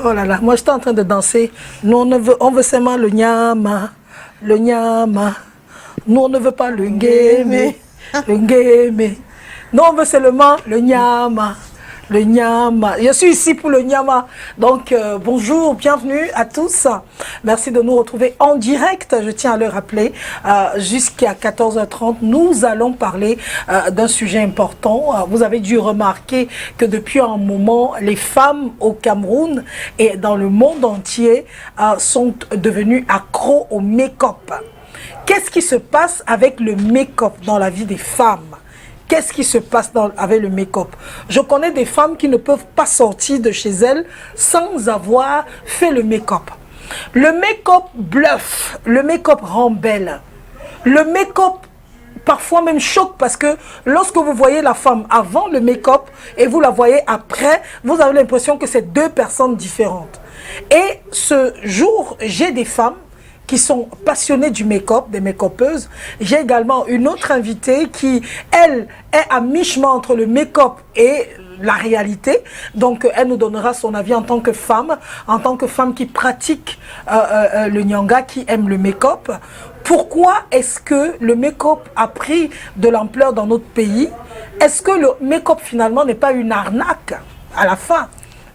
Oh là là, moi j'étais en train de danser. Nous on veut seulement le nyama, le nyama. Nous on ne veut pas le ngeme, le ngeme. Nous on veut seulement le nyama. Le nyama. Je suis ici pour le nyama. Donc, bonjour, bienvenue à tous. Merci de nous retrouver en direct. Je tiens à le rappeler, jusqu'à 14h30, nous allons parler d'un sujet important. Vous avez dû remarquer que depuis un moment, les femmes au Cameroun et dans le monde entier sont devenues accros au make-up. Qu'est-ce qui se passe avec le make-up dans la vie des femmes ? Qu'est-ce qui se passe avec le make-up? Je connais des femmes qui ne peuvent pas sortir de chez elles sans avoir fait le make-up. Le make-up bluffe, le make-up rend belle. Le make-up parfois même choque parce que lorsque vous voyez la femme avant le make-up et vous la voyez après, vous avez l'impression que c'est deux personnes différentes. Et ce jour, j'ai des femmes qui sont passionnées du make-up, des make-upeuses. J'ai également une autre invitée qui, elle, est à mi-chemin entre le make-up et la réalité. Donc, elle nous donnera son avis en tant que femme qui pratique le nyanga, qui aime le make-up. Pourquoi est-ce que le make-up a pris de l'ampleur dans notre pays? Est-ce que le make-up, finalement, n'est pas une arnaque à la fin?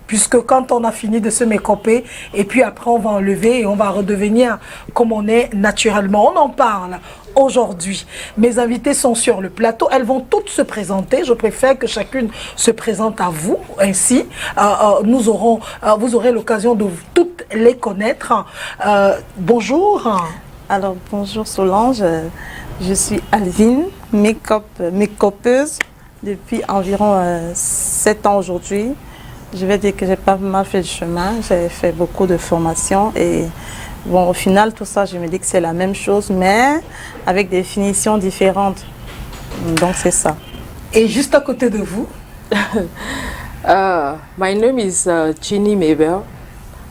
Puisque quand on a fini de se make-upper, et puis après on va enlever et on va redevenir comme on est naturellement. On en parle aujourd'hui. Mes invitées sont sur le plateau. Elles vont toutes se présenter. Je préfère que chacune se présente à vous. Ainsi, vous aurez l'occasion de toutes les connaître. Bonjour. Alors, bonjour Solange. Je suis Alvine, make-upeuse depuis environ 7 ans aujourd'hui. Je vais dire que j'ai pas mal fait le chemin, j'ai fait beaucoup de formations et bon, au final, tout ça, je me dis que c'est la même chose, mais avec des définitions différentes. Donc, c'est ça. Et juste à côté de vous? My name is Ginny Mabel.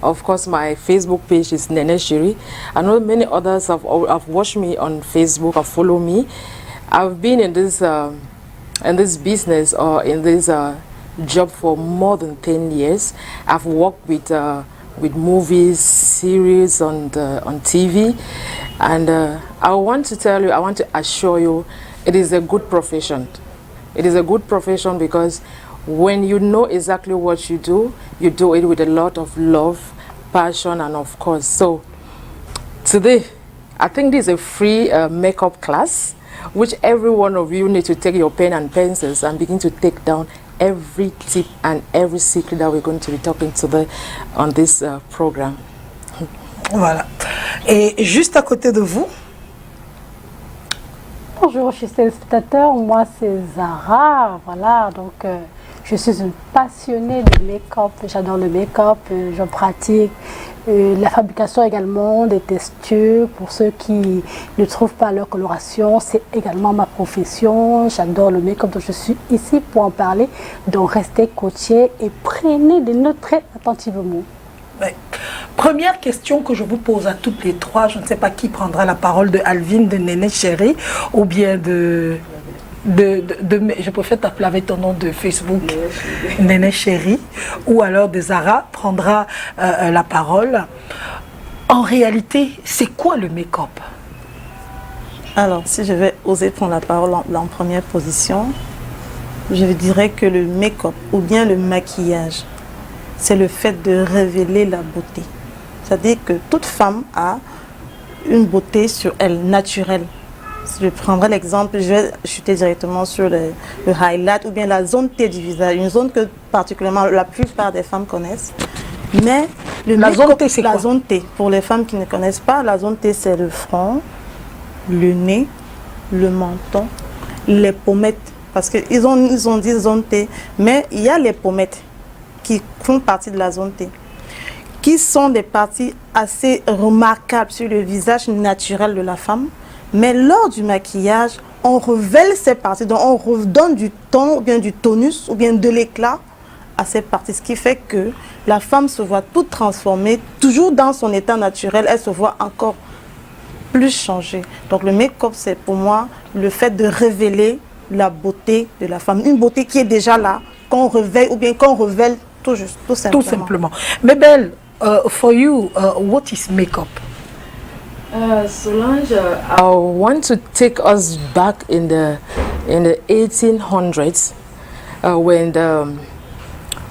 Of course, my Facebook page is Nene Shiri. I know many others have watched me on Facebook, have followed me. I've been in this business or in this job for more than 10 years. I've worked with movies, series on TV, and I want to assure you, it is a good profession. It is a good profession because when you know exactly what you do it with a lot of love, passion, and of course. So today, I think this is a free makeup class, which every one of you need to take your pen and pencils and begin to take down every tip and every secret that we're going to be talking today on this program. Voilà. Et juste à côté de vous? Bonjour, chers téléspectateurs, moi c'est Zara, voilà, donc je suis une passionnée de make-up, j'adore le make-up, j'en pratique. La fabrication également des textures pour ceux qui ne trouvent pas leur coloration, c'est également ma profession. J'adore le make-up, donc je suis ici pour en parler. Donc restez coachés et prenez des notes très attentivement. Ouais. Première question que je vous pose à toutes les trois, je ne sais pas qui prendra la parole, de Alvine, de Nene Shiri ou bien je préfère t'appeler avec ton nom de Facebook, Nene Shiri, ou alors de Zara prendra la parole. En réalité, c'est quoi le make-up? Alors, si je vais oser prendre la parole en première position, je dirais que le make-up ou bien le maquillage, c'est le fait de révéler la beauté. C'est-à-dire que toute femme a une beauté sur elle, naturelle. Si je prendrai l'exemple, je vais chuter directement sur le highlight ou bien la zone T du visage, une zone que particulièrement la plupart des femmes connaissent. Mais la zone T, c'est quoi? La zone T, pour les femmes qui ne connaissent pas, la zone T, c'est le front, le nez, le menton, les pommettes. Parce qu'ils ont dit zone T, mais il y a les pommettes qui font partie de la zone T, qui sont des parties assez remarquables sur le visage naturel de la femme. Mais lors du maquillage, on révèle ces parties, donc on redonne du ton, ou bien du tonus, ou bien de l'éclat à ces parties. Ce qui fait que la femme se voit toute transformée, toujours dans son état naturel, elle se voit encore plus changée. Donc le make-up, c'est pour moi le fait de révéler la beauté de la femme. Une beauté qui est déjà là, qu'on réveille ou bien qu'on révèle tout juste, tout simplement. Tout simplement. Mais Belle, for you, what is makeup? Solange, I want to take us back in the 1800s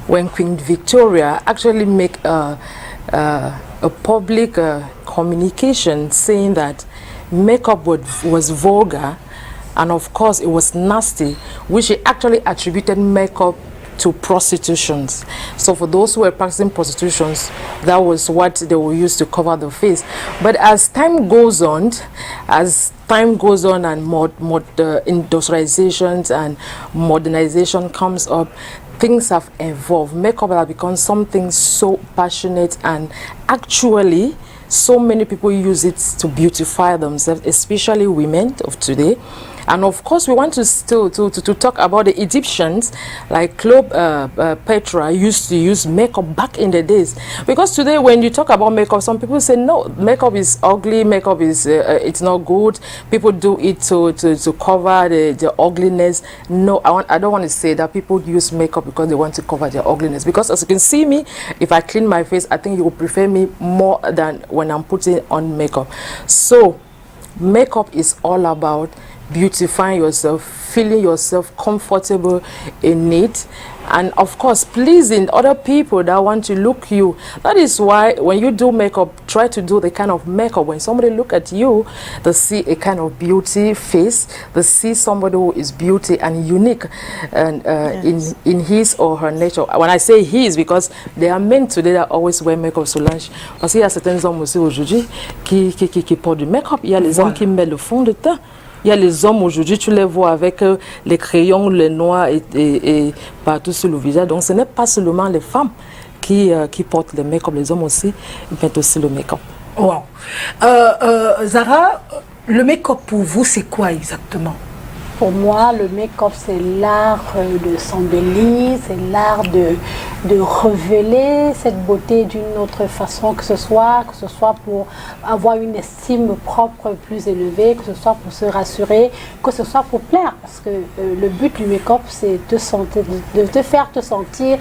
when Queen Victoria actually make a public communication saying that makeup was vulgar, and of course it was nasty, which she actually attributed makeup to prostitutions. So for those who were practicing prostitutions, that was what they would use to cover the face. But as time goes on and industrializations and modernization comes up, things have evolved. Makeup has become something so passionate, and actually so many people use it to beautify themselves, especially women of today. And of course, we want to still to talk about the Egyptians, like Cleopatra used to use makeup back in the days. Because today, when you talk about makeup, some people say no, makeup is ugly, makeup is it's not good. People do it to cover the ugliness. No, I don't want to say that people use makeup because they want to cover their ugliness. Because as you can see me, if I clean my face, I think you will prefer me more than when I'm putting on makeup. So, makeup is all about beautifying yourself, feeling yourself comfortable in it, and of course pleasing other people that want to look you. That is why when you do makeup, try to do the kind of makeup when somebody look at you, they see a kind of beauty face, they see somebody who is beauty and unique and Yes. in his or her nature. When I say his, because there are men today that always wear makeup, Solange, parce qu'il y a certains hommes aussi aujourd'hui qui portent du make-up. Il y a les hommes qui mettent le fond de teint. Il y a les hommes aujourd'hui, tu les vois avec les crayons, les noirs et partout sur le visage. Donc ce n'est pas seulement les femmes qui portent le make-up, les hommes aussi mettent aussi le make-up. Wow. Zara, le make-up pour vous, c'est quoi exactement? Pour moi, le make-up, c'est l'art de s'embellir, c'est l'art de révéler cette beauté d'une autre façon, que ce soit pour avoir une estime propre plus élevée, que ce soit pour se rassurer, que ce soit pour plaire. Parce que le but du make-up, c'est de te faire te sentir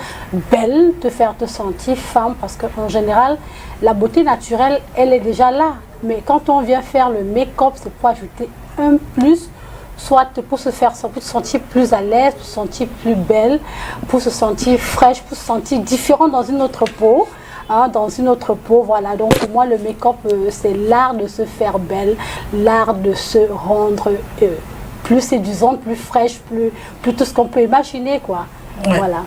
belle, de faire te sentir femme, parce qu'en général, la beauté naturelle, elle est déjà là. Mais quand on vient faire le make-up, c'est pour ajouter un plus, soit pour se sentir plus à l'aise, pour se sentir plus belle, pour se sentir fraîche, pour se sentir différent dans une autre peau. Voilà. Donc pour moi, le make-up, c'est l'art de se faire belle, l'art de se rendre plus séduisante, plus fraîche, plus tout ce qu'on peut imaginer, quoi. Ouais. Voilà.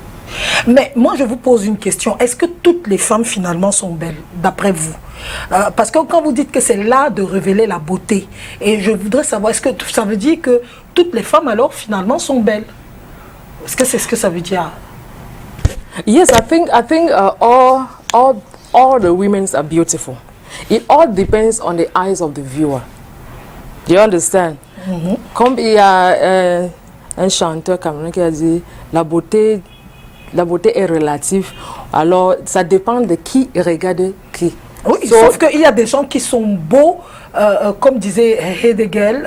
Mais moi, je vous pose une question. Est-ce que toutes les femmes, finalement, sont belles, d'après vous? Parce que quand vous dites que c'est l'art de révéler la beauté, et je voudrais savoir, est-ce que ça veut dire que toutes les femmes, alors, finalement, sont belles? Est-ce que c'est ce que ça veut dire? Yes, I think all the women are beautiful. It all depends on the eyes of the viewer. Do you understand? Comme il y a un chanteur camerounais qui a dit la beauté est relative, alors ça dépend de qui regarde qui. Oui, sauf qu'il y a des gens qui sont beaux, comme disait Heidegger,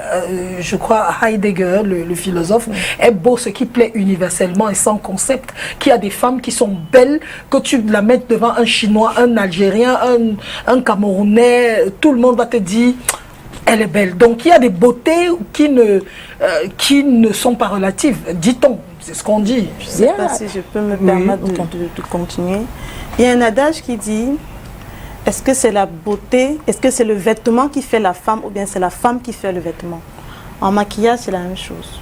je crois Heidegger, le philosophe, est beau, ce qui plaît universellement et sans concept. Qu'il y a des femmes qui sont belles, que tu la mets devant un Chinois, un Algérien, un Camerounais, tout le monde va te dire elle est belle. Donc il y a des beautés qui ne sont pas relatives, dit-on. C'est ce qu'on dit. Je ne sais pas si je peux me permettre de continuer. Il y a un adage qui dit, est-ce que c'est la beauté, est-ce que c'est le vêtement qui fait la femme ou bien c'est la femme qui fait le vêtement? En maquillage, c'est la même chose.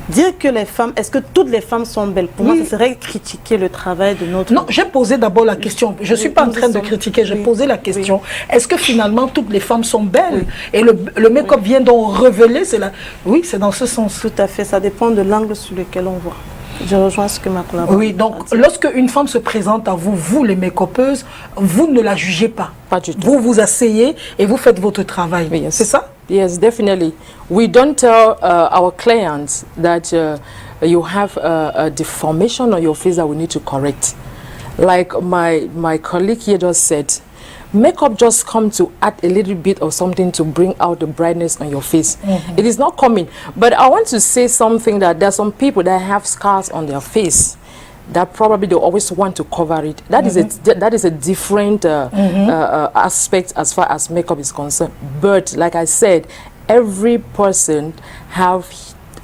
Dire que les femmes, est-ce que toutes les femmes sont belles? Pour moi, ce serait critiquer le travail de notre... Non, j'ai posé d'abord la question. Je ne suis pas en train de critiquer, j'ai posé la question. Est-ce que finalement toutes les femmes sont belles? Et le make-up vient donc révéler, c'est la... Oui, c'est dans ce sens. Tout à fait, ça dépend de l'angle sur lequel on voit. Je rejoins ce que ma collaboratrice. Oui, donc lorsque une femme se présente à vous, vous les make-upeuses, vous ne la jugez pas. Pas du tout. Vous vous asseyez et vous faites votre travail. Yes. C'est ça? Yes, definitely. We don't tell our clients that you have a deformation on your face that we need to correct. Like my colleague here just said, makeup just comes to add a little bit of something to bring out the brightness on your face. It is not coming. But I want to say something, that there are some people that have scars on their face. that probably they always want to cover it. That is a different aspect as far as makeup is concerned. But like I said, every person have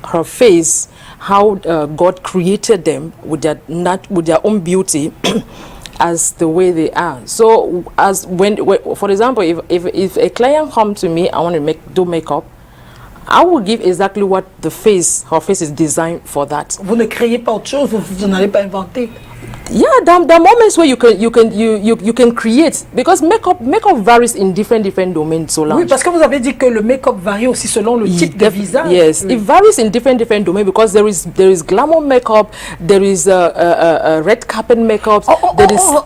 her face, how God created them with their own beauty. As the way they are. So as when for example, if a client come to me, I want to do makeup, I will give exactly what her face is designed for that. Vous ne créez pas autre chose, vous n'allez pas inventer. Yeah, there are moments where you can create, because makeup varies in different domains. Solange. Oui, parce que vous avez dit que le make-up varie aussi selon le type de visage. Yes, it varies in different domains, because there is glamour makeup, there is red carpet makeup.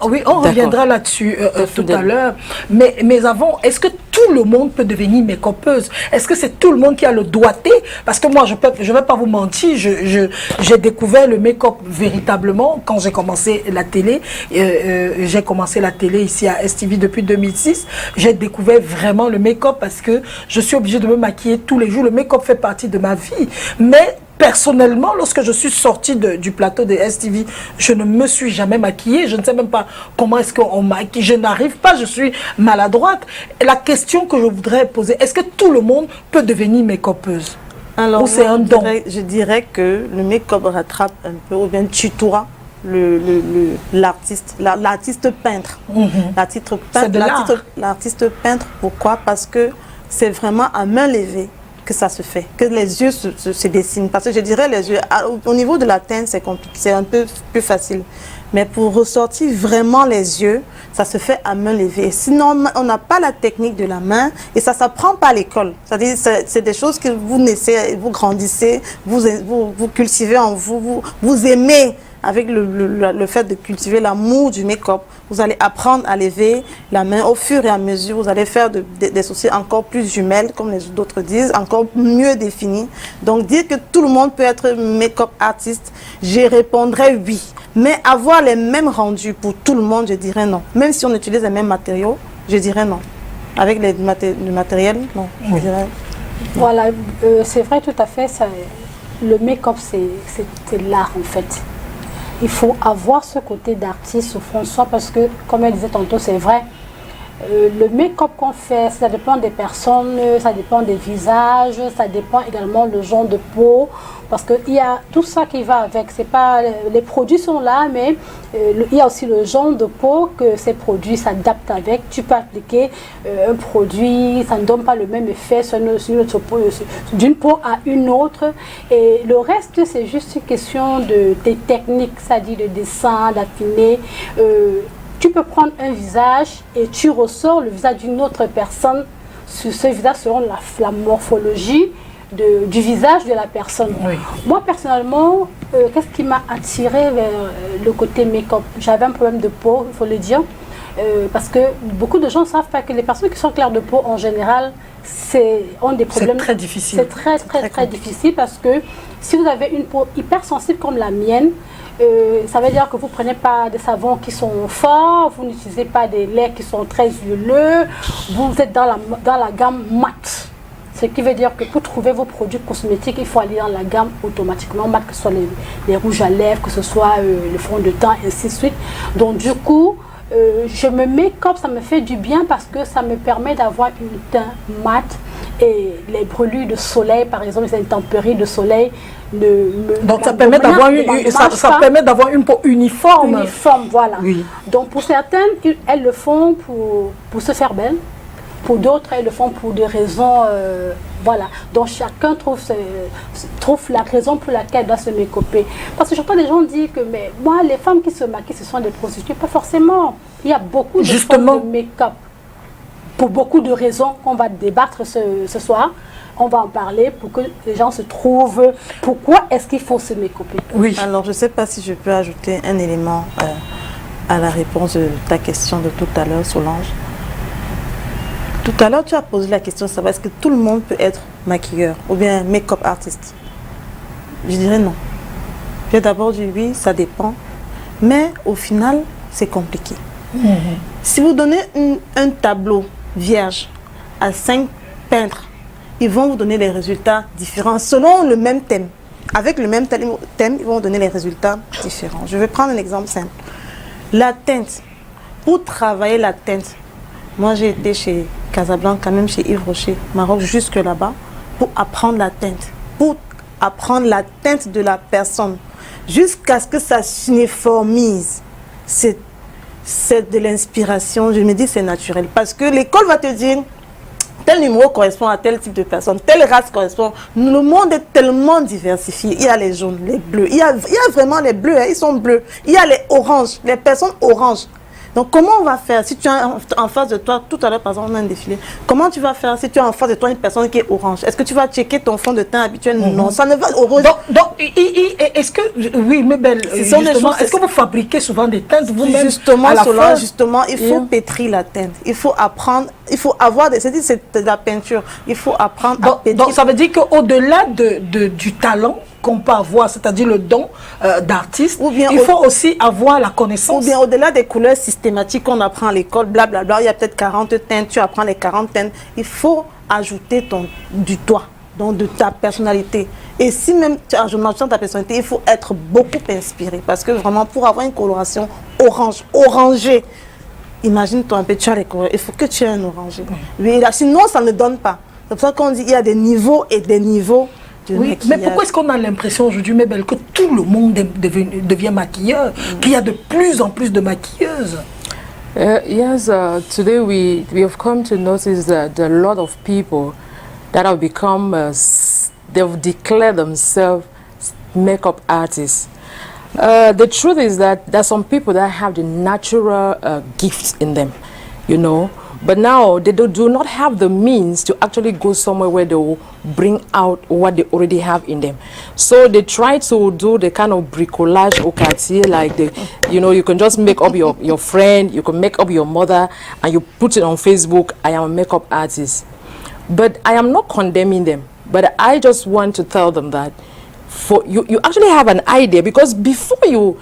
Oui, on reviendra là-dessus tout à l'heure. Mais avant, est-ce que tout le monde peut devenir make-upeuse? Est-ce que c'est tout le monde qui a le doigté? Parce que moi, je vais pas vous mentir, j'ai découvert le make-up véritablement quand j'ai commencé la télé. J'ai commencé la télé ici à STV depuis 2006. J'ai découvert vraiment le make-up parce que je suis obligée de me maquiller tous les jours. Le make-up fait partie de ma vie. Mais personnellement, lorsque je suis sortie du plateau de STV, je ne me suis jamais maquillée. Je ne sais même pas comment est-ce qu'on maquille. Je n'arrive pas, je suis maladroite. Et la question que je voudrais poser, est-ce que tout le monde peut devenir make-upeuse? Alors, ou c'est un don? Je dirais que le make-up rattrape un peu, ou bien tutoie l'artiste peintre. L'artiste peintre, pourquoi? Parce que c'est vraiment à main levée que ça se fait, que les yeux se dessinent. Parce que je dirais les yeux, au niveau de la teinte, c'est compliqué, c'est un peu plus facile. Mais pour ressortir vraiment les yeux, ça se fait à main levée. Sinon, on n'a pas la technique de la main et ça ne s'apprend pas à l'école. C'est-à-dire, c'est des choses que vous naissez, vous grandissez, vous cultivez en vous, vous aimez. Avec le fait de cultiver l'amour du make-up, vous allez apprendre à lever la main au fur et à mesure. Vous allez faire des sourcils encore plus jumelles, comme les autres disent, encore mieux définis. Donc, dire que tout le monde peut être make-up artiste, je répondrais oui. Mais avoir les mêmes rendus pour tout le monde, je dirais non. Même si on utilise les mêmes matériaux, je dirais non. Avec le matériel, non. Je dirais... Voilà, c'est vrai tout à fait. Le make-up, c'est l'art en fait. Il faut avoir ce côté d'artiste au fond de soi parce que, comme elle disait tantôt, c'est vrai, le make-up qu'on fait, ça dépend des personnes, ça dépend des visages, ça dépend également le genre de peau, parce qu'il y a tout ça qui va avec. C'est pas, les produits sont là, mais il y a aussi le genre de peau que ces produits s'adaptent avec. Tu peux appliquer un produit, ça ne donne pas le même effet sur notre peau, d'une peau à une autre. Et le reste, c'est juste une question des techniques, c'est-à-dire de dessin, d'affiner. Tu peux prendre un visage et tu ressors le visage d'une autre personne sur ce visage selon la morphologie du visage de la personne. Oui. Moi, personnellement, qu'est-ce qui m'a attiré vers le côté make-up? J'avais un problème de peau, il faut le dire, parce que beaucoup de gens ne savent pas que les personnes qui sont claires de peau, en général, ont des problèmes. C'est très difficile. C'est très difficile parce que si vous avez une peau hypersensible comme la mienne, ça veut dire que vous ne prenez pas des savons qui sont forts, vous n'utilisez pas des laits qui sont très huileux, vous êtes dans la gamme mat. Ce qui veut dire que pour trouver vos produits cosmétiques, il faut aller dans la gamme automatiquement mat, que ce soit les rouges à lèvres, que ce soit le fond de teint, et ainsi de suite. Donc du coup, je me make-up, ça me fait du bien parce que ça me permet d'avoir une teint mat. Et les brûlures de soleil, par exemple, les intempéries de soleil. Donc ça permet d'avoir une peau uniforme. Uniforme, voilà. Oui. Donc pour certaines, elles le font pour se faire belle. Pour d'autres, elles le font pour des raisons, voilà. Donc chacun trouve la raison pour laquelle elle doit se make-upper. Parce que j'entends des gens dire que, mais moi, les femmes qui se maquillent, ce sont des prostituées. Pas forcément. Il y a beaucoup de formes de make-up. Pour beaucoup de raisons qu'on va débattre ce soir, on va en parler pour que les gens se trouvent. Pourquoi est-ce qu'il faut se make-upper? Oui. Alors, je ne sais pas si je peux ajouter un élément à la réponse de ta question de tout à l'heure, Solange. Tout à l'heure, tu as posé la question, savoir est-ce que tout le monde peut être maquilleur ou bien make-up artiste? Je dirais non. J'ai d'abord dit oui, ça dépend. Mais au final, c'est compliqué. Si vous donnez un tableau vierge à 5 peintres, ils vont vous donner des résultats différents selon le même thème. avec le même thème, ils vont donner les résultats différents. Je vais prendre un exemple simple. La teinte. Pour travailler la teinte, moi j'ai été chez Casablanca, même chez Yves Rocher, Maroc, jusque là-bas, pour apprendre la teinte. Pour apprendre la teinte de la personne. Jusqu'à ce que ça s'uniformise. C'est de l'inspiration. Je me dis c'est naturel. Parce que l'école va te dire tel numéro correspond à tel type de personne, telle race correspond. Le monde est tellement diversifié. Il y a les jaunes, les bleus. Il y a vraiment les bleus, hein, ils sont bleus. Il y a les oranges, les personnes oranges. Donc, comment on va faire si tu as en face de toi, tout à l'heure, par exemple, on a un défilé. Comment tu vas faire si tu as en face de toi une personne qui est orange? Est-ce que tu vas checker ton fond de teint habituel? Non, ça ne va orange. Donc est-ce que, oui, mais belle, justement, est-ce que vous fabriquez souvent des teintes vous-même? Justement, il faut pétrir la teinte. Il faut apprendre, il faut avoir, c'est de la peinture. Il faut apprendre à pétrir. Donc, ça veut dire qu'au-delà du talent qu'on peut avoir, c'est-à-dire le don d'artiste, il faut aussi avoir la connaissance. Ou bien au-delà des couleurs systématiques qu'on apprend à l'école, blablabla, il y a peut-être 40 teintes, tu apprends les 40 teintes. Il faut ajouter du toi, donc de ta personnalité. Et si même tu ajoutes ta personnalité, il faut être beaucoup inspiré. Parce que vraiment, pour avoir une coloration orangée, imagine-toi un peu, tu as les couleurs, il faut que tu aies un orangé. Oui, là, sinon, ça ne donne pas. C'est pour ça qu'on dit qu'il y a des niveaux et des niveaux. Oui, mais pourquoi est-ce qu'on a l'impression aujourd'hui, Mabel, que tout le monde devient maquilleur, qu'il y a de plus en plus de maquilleuses? Yes, today we have come to notice that a lot of people that have become, they've declared themselves makeup artists. The truth is that there are some people that have the natural gifts in them, you know. But now they do not have the means to actually go somewhere where they will bring out what they already have in them. So they try to do the kind of bricolage au quartier, like you know, you can just make up your friend, you can make up your mother, and you put it on Facebook. I am a makeup artist. But I am not condemning them. But I just want to tell them that you actually have an idea, because before you,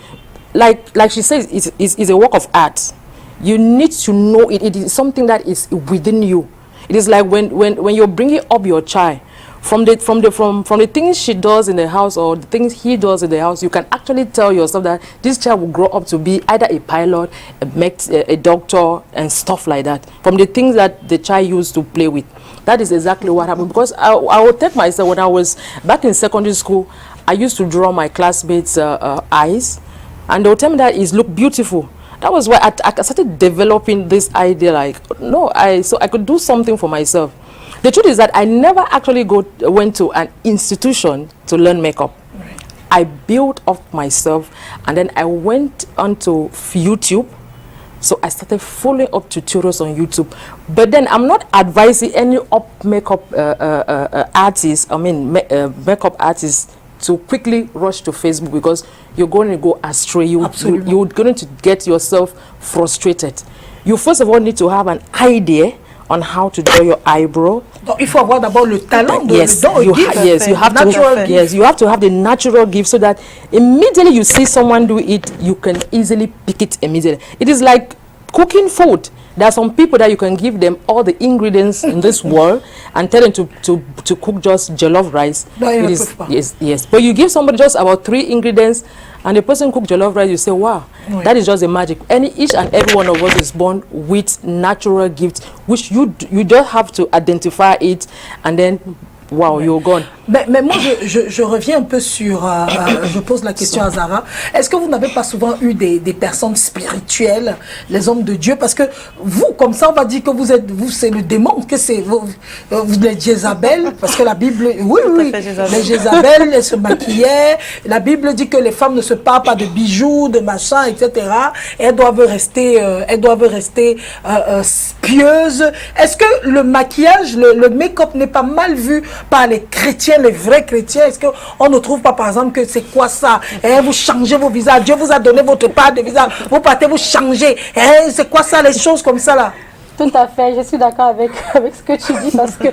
like she says, it's a work of art. You need to know it. It is something that is within you. It is like when you're bringing up your child, from the things she does in the house or the things he does in the house, you can actually tell yourself that this child will grow up to be either a pilot, a doctor, and stuff like that. From the things that the child used to play with. That is exactly what happened. Because I will take myself, when I was back in secondary school, I used to draw my classmates' eyes, and they would tell me that it looked beautiful. That was why I started developing this idea, like, no, so I could do something for myself. The truth is that I never actually went to an institution to learn makeup. Right. I built up myself, and then I went onto YouTube. So I started following up tutorials on YouTube. But then I'm not advising any makeup artists, makeup artists, to quickly rush to Facebook, because you're going to go astray. You're going to get yourself frustrated. You first of all need to have an idea on how to draw your eyebrow. Donc, il faut avoir d'abord le talent, yes, you have to have the natural gift, so that immediately you see someone do it, you can easily pick it immediately. It is like cooking food. There are some people that you can give them all the ingredients in this world and tell them to cook just jollof rice. Yes. But you give somebody just about 3 ingredients, and the person cook jollof rice, you say, wow, that is just a magic. Each and every one of us is born with natural gifts, which you just have to identify it, and then wow, you're gone. Mais moi, je reviens un peu sur... je pose la question à Zara. Est-ce que vous n'avez pas souvent eu des personnes spirituelles, les hommes de Dieu? Parce que vous, comme ça, on va dire que vous c'est le démon, que c'est vous les Jézabel, parce que la Bible... Oui, les Jézabel, elles se maquillaient. La Bible dit que les femmes ne se parent pas de bijoux, de machins, etc. Et elles doivent rester pieuses. Est-ce que le maquillage, le make-up n'est pas mal vu par les chrétiens, les vrais chrétiens? Est-ce qu'on ne trouve pas, par exemple, que c'est quoi ça? Vous changez vos visages, Dieu vous a donné votre part de visage, vous partez, vous changez. C'est quoi ça, les choses comme ça là? Tout à fait, je suis d'accord avec ce que tu dis, parce que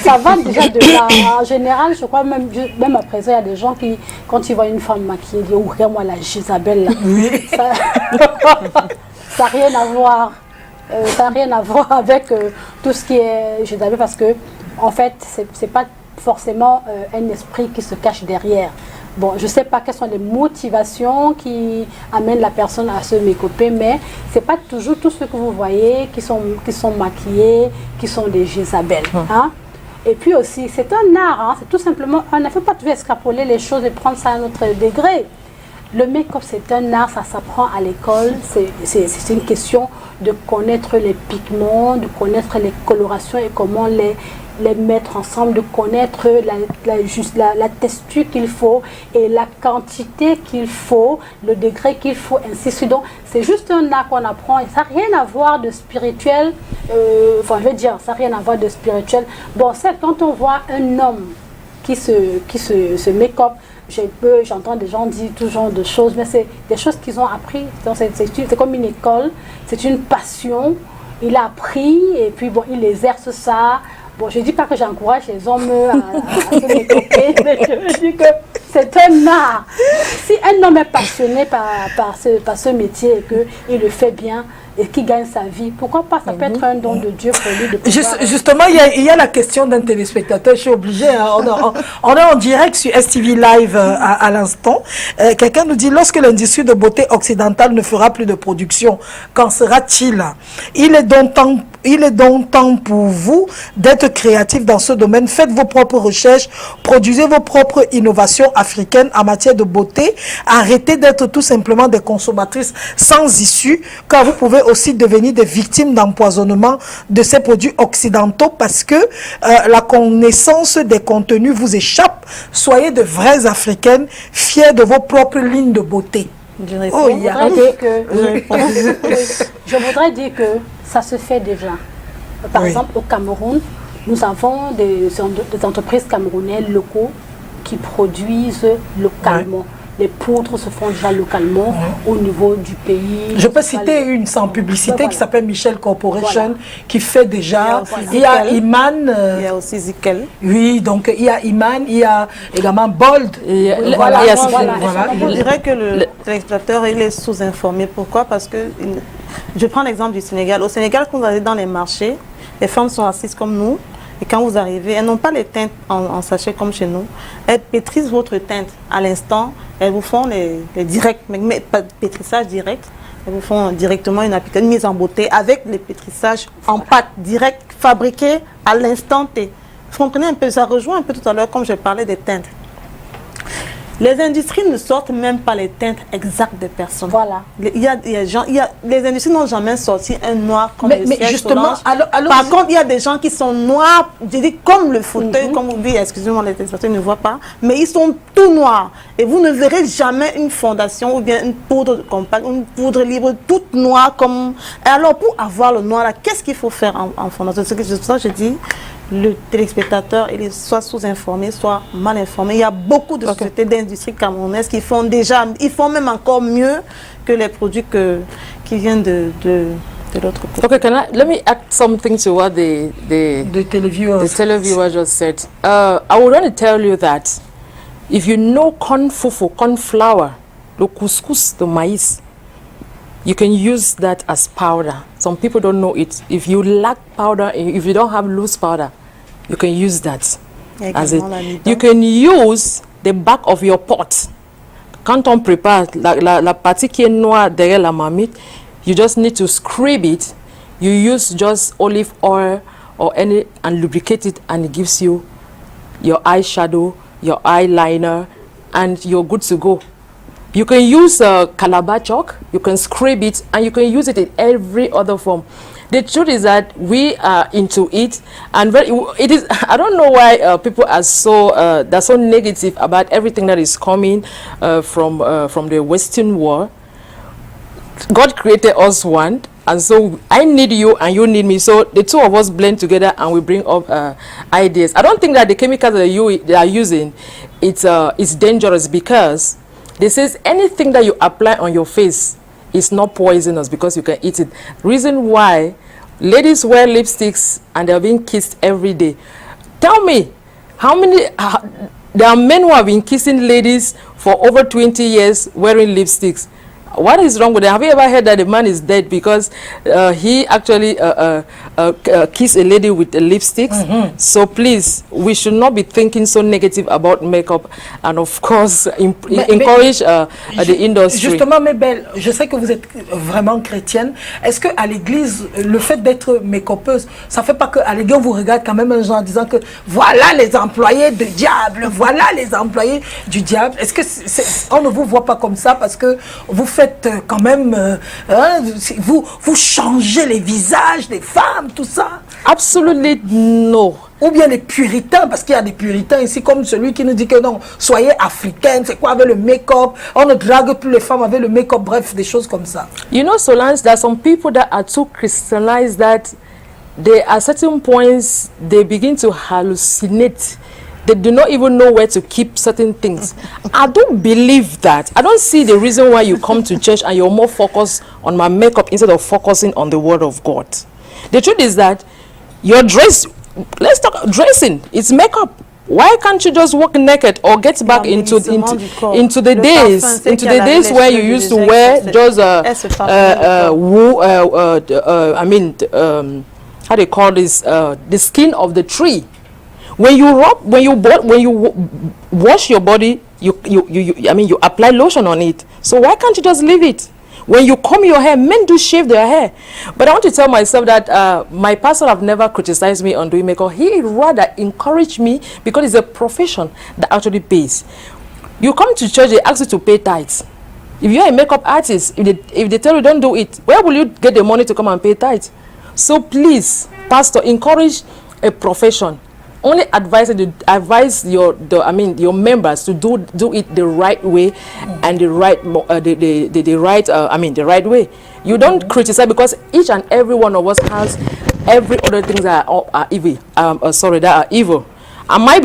ça va déjà de là. En général, je crois même à présent, il y a des gens qui, quand ils voient une femme maquillée, ils disent, oh, regarde-moi la Jézabel là. Oui. Ça n'a rien à voir. Ça n'a rien à voir avec tout ce qui est Jézabel, parce que en fait, c'est pas forcément un esprit qui se cache derrière. Bon, je ne sais pas quelles sont les motivations qui amènent la personne à se mécoper, mais ce n'est pas toujours tous ceux que vous voyez qui sont maquillés, qui sont des Jézabel. Hein? Et puis aussi, c'est un art, hein? C'est tout simplement, on ne faut pas toujours extrapoler les choses et prendre ça à un autre degré. Le make-up, c'est un art, ça s'apprend à l'école. C'est une question de connaître les pigments, de connaître les colorations et comment les mettre ensemble, de connaître la texture qu'il faut et la quantité qu'il faut, le degré qu'il faut, ainsi de suite. Donc, c'est juste un art qu'on apprend et ça n'a rien à voir de spirituel. Enfin, je veux dire, ça n'a rien à voir de spirituel. Bon, c'est quand on voit un homme qui se make-up, j'entends des gens dire tout genre de choses, mais c'est des choses qu'ils ont appris. C'est comme une école, c'est une passion. Il a appris et puis bon, il exerce ça. Bon, je ne dis pas que j'encourage les hommes à se mécoper, mais je dis que c'est un art. Si un homme est passionné par ce métier et qu'il le fait bien et qu'il gagne sa vie, pourquoi pas? Ça peut être un don de Dieu pour lui de pouvoir... Justement, il y a la question d'un téléspectateur. Je suis obligée. Hein, on est en direct sur STV Live à l'instant. Quelqu'un nous dit, lorsque l'industrie de beauté occidentale ne fera plus de production, qu'en sera-t-il? Il est donc temps pour vous d'être créatif dans ce domaine. Faites vos propres recherches, produisez vos propres innovations africaines en matière de beauté. Arrêtez d'être tout simplement des consommatrices sans issue, car vous pouvez aussi devenir des victimes d'empoisonnement de ces produits occidentaux parce que la connaissance des contenus vous échappe. Soyez de vraies Africaines, fiers de vos propres lignes de beauté. Je voudrais dire que ça se fait déjà. Par exemple, au Cameroun, nous avons des entreprises camerounaises locaux qui produisent localement. Les poudres se font déjà localement au niveau du pays. Je peux citer une sans publicité qui s'appelle Michel Corporation qui fait déjà. Il y a Iman. Il y a aussi Zikel. Oui, donc il y a Iman, il y a également Bold. Je dirais que le téléspectateur il est sous-informé. Pourquoi? Parce que je prends l'exemple du Sénégal. Au Sénégal, quand vous allez dans les marchés, les femmes sont assises comme nous. Et quand vous arrivez, elles n'ont pas les teintes en sachet comme chez nous. Elles pétrissent votre teinte à l'instant. Elles vous font les directs, mais pas de pétrissage direct. Elles vous font directement une mise en beauté avec les pétrissages en pâte direct, fabriqués à l'instant T. Vous comprenez un peu, ça rejoint un peu tout à l'heure comme je parlais des teintes. Les industries ne sortent même pas les teintes exactes des personnes. Voilà. Les industries n'ont jamais sorti un noir comme le ciel justement, Par contre, il y a des gens qui sont noirs, je dis comme le fauteuil, comme vous dites, excusez-moi, les téléspectateurs ne voient pas, mais ils sont tout noirs. Et vous ne verrez jamais une fondation ou bien une poudre compacte, une poudre libre toute noire comme... Et alors, pour avoir le noir là, qu'est-ce qu'il faut faire en fondation? C'est pour ça que je dis, le téléspectateur, il est soit sous-informé, soit mal informé. Il y a beaucoup de sociétés d'industrie camerounaises qui font déjà, ils font même encore mieux que les produits qui viennent de l'autre côté. Okay, let me add something to what the televiewers just said. I would want to tell you that if you know corn fufu, corn flour, the couscous, the maize, you can use that as powder. Some people don't know it. If you lack powder, if you don't have loose powder, you can use that. As it. You can use the back of your pot. Quand on prépare la partie qui est noire derrière la marmite, you just need to scrape it. You use just olive oil or any and lubricate it, and it gives you your eyeshadow, your eyeliner, and you're good to go. You can use calabar chalk, you can scrape it, and you can use it in every other form. The truth is that we are into it, and it is. I don't know why people are they're so negative about everything that is coming from the Western world. God created us one, and so I need you and you need me. So the two of us blend together and we bring up ideas. I don't think that the chemicals that they are using, it's dangerous because they says anything that you apply on your face is not poisonous because you can eat it. Reason why ladies wear lipsticks and they're being kissed every day. Tell me, how many there are men who have been kissing ladies for over 20 years wearing lipsticks. what is wrong with it? Have you ever heard that the man is dead because he actually kissed a lady with a lipstick? So please, we should not be thinking so negative about makeup, and of course, encourage the industry. Justement, mes belles, je sais que vous êtes vraiment chrétienne. Est-ce que à l'église, le fait d'être make-upeuse, ça fait pas que à l'église on vous regarde quand même un genre en disant que voilà les employés du diable, voilà les employés du diable. Est-ce que on ne vous voit pas comme ça parce que vous faites quand même, vous changez les visages des femmes, tout ça? Absolutely no. Ou bien les puritains, parce qu'il y a des puritains ici, comme celui qui nous dit que non, soyez africaine, c'est quoi avec le make-up, on ne drague plus les femmes avec le make-up, bref, des choses comme ça. You know, Solange, there are some people that are too Christianized that they, at certain points, they begin to hallucinate. They do not even know where to keep certain things. I don't believe that. I don't see the reason why you come to church and you're more focused on my makeup instead of focusing on the word of God. The truth is that your dress, let's talk dressing, it's makeup. Why can't you just walk naked or get back into the days where you used to wear just how they call this, the skin of the tree. When you wash your body, you apply lotion on it. So why can't you just leave it? When you comb your hair, men do shave their hair. But I want to tell myself that my pastor have never criticized me on doing makeup. He rather encouraged me because it's a profession that actually pays. You come to church, they ask you to pay tithes. If you're a makeup artist, if they tell you don't do it, where will you get the money to come and pay tithes? So please, pastor, encourage a profession. Only advise your members to do it the right way and the right way. You don't criticize because each and every one of us has every other things that are evil. That are evil. I might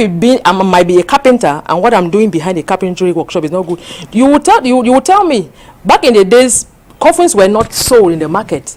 be a carpenter, and what I'm doing behind the carpentry workshop is not good. You will tell me. Back in the days, coffins were not sold in the market.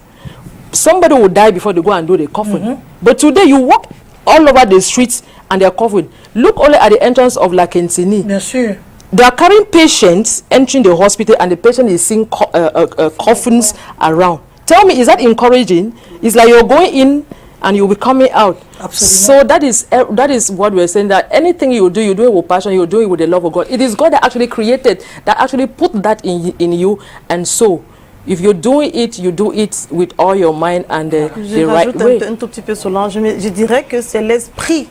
Somebody would die before they go and do the coffin. But today you walk all over the streets and they are covered. Look only at the entrance of La Kentini. Bien sûr. They are carrying patients entering the hospital and the patient is seeing coffins around. Tell me, is that encouraging? It's like you're going in and you'll be coming out. Absolutely. So that is what we're saying, that anything you do it with passion, you do it with the love of God. It is God that actually created, that actually put that in you. And so if you're doing it, you do it with all your mind and the right way. Un tout petit peu Solange, je dirais que c'est l'esprit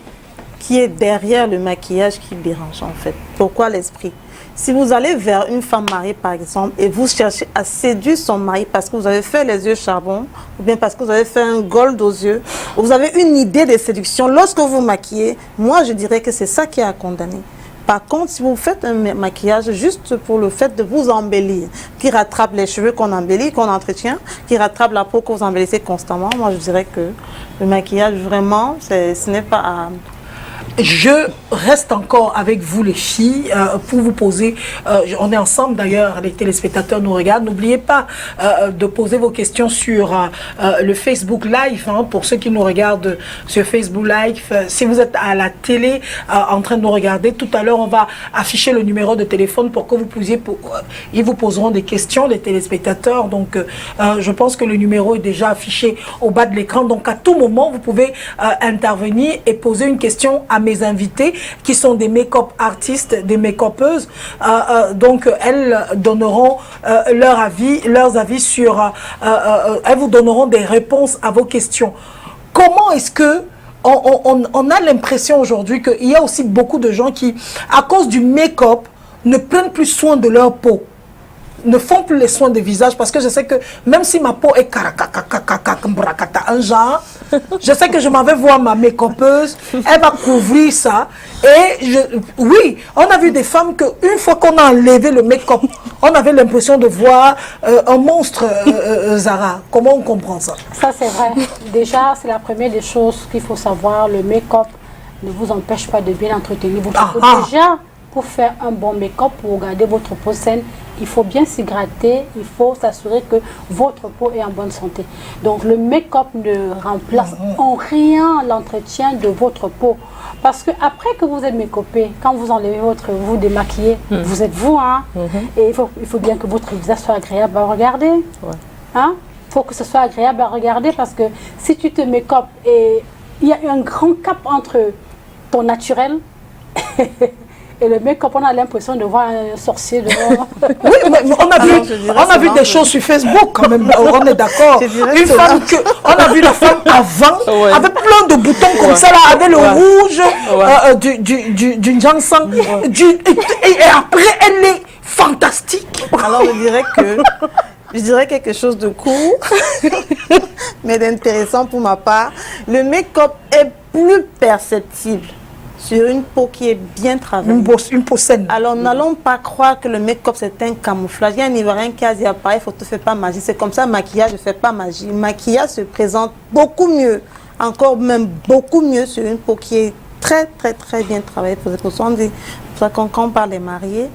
qui est derrière le maquillage qui dérange en fait. Pourquoi l'esprit? Si vous allez vers une femme mariée par exemple et vous cherchez à séduire son mari parce que vous avez fait les yeux charbon ou bien parce que vous avez fait un gold aux yeux, vous avez une idée de séduction lorsque vous maquillez, moi je dirais que c'est ça qui est à condamner. Par contre, si vous faites un maquillage juste pour le fait de vous embellir, qui rattrape les cheveux qu'on embellit, qu'on entretient, qui rattrape la peau que vous embellissez constamment, moi je dirais que le maquillage vraiment, ce n'est pas à... Je reste encore avec vous les filles pour vous poser, on est ensemble d'ailleurs, les téléspectateurs nous regardent, n'oubliez pas de poser vos questions sur le Facebook Live, pour ceux qui nous regardent sur Facebook Live. Si vous êtes à la télé en train de nous regarder, tout à l'heure on va afficher le numéro de téléphone pour que vous puissiez, ils vous poseront des questions, les téléspectateurs, donc je pense que le numéro est déjà affiché au bas de l'écran, donc à tout moment vous pouvez intervenir et poser une question à mes invités qui sont des make-up artistes, des make-upeuses. Donc elles donneront leurs avis sur... elles vous donneront des réponses à vos questions. Comment est-ce que on a l'impression aujourd'hui qu'il y a aussi beaucoup de gens qui, à cause du make-up, ne prennent plus soin de leur peau, ne font plus les soins de visage, parce que je sais que même si ma peau est un genre, je sais que je m'en vais voir ma make-upeuse, elle va couvrir ça. Et oui, on a vu des femmes qu'une fois qu'on a enlevé le make-up, on avait l'impression de voir un monstre, Zara. Comment on comprend ça? Ça c'est vrai. Déjà, c'est la première des choses qu'il faut savoir. Le make-up ne vous empêche pas de bien entretenir votre peau. Déjà, pour faire un bon make-up, pour garder votre peau saine, il faut bien s'hydrater, il faut s'assurer que votre peau est en bonne santé. Donc le make-up ne remplace en rien l'entretien de votre peau. Parce que après que vous êtes make-upé, quand vous enlevez vous démaquillez, vous êtes vous, hein. Et il faut bien que votre visage soit agréable à regarder. Hein? Il faut que ce soit agréable à regarder parce que si tu te make-up et il y a un grand cap entre ton naturel et le make-up, on a l'impression de voir un sorcier devant. Oui, mais on a vu des choses sur Facebook quand même, on est d'accord. Une femme on a vu la femme avant, avec plein de boutons comme ça, là, avec le rouge, du Janssen, et après elle est fantastique. Alors je dirais quelque chose de court, mais d'intéressant pour ma part. Le make-up est plus perceptible sur une peau qui est bien travaillée. Une peau saine. Alors, n'allons pas croire que le make-up, c'est un camouflage. Il y a un Ivoirien qui a dit, pareil, photo ne fait pas magie. C'est comme ça, maquillage ne fait pas magie. Le maquillage se présente beaucoup mieux, encore même beaucoup mieux sur une peau qui est très, très, très bien travaillée. C'est pour ça qu'on quand on parle des mariés,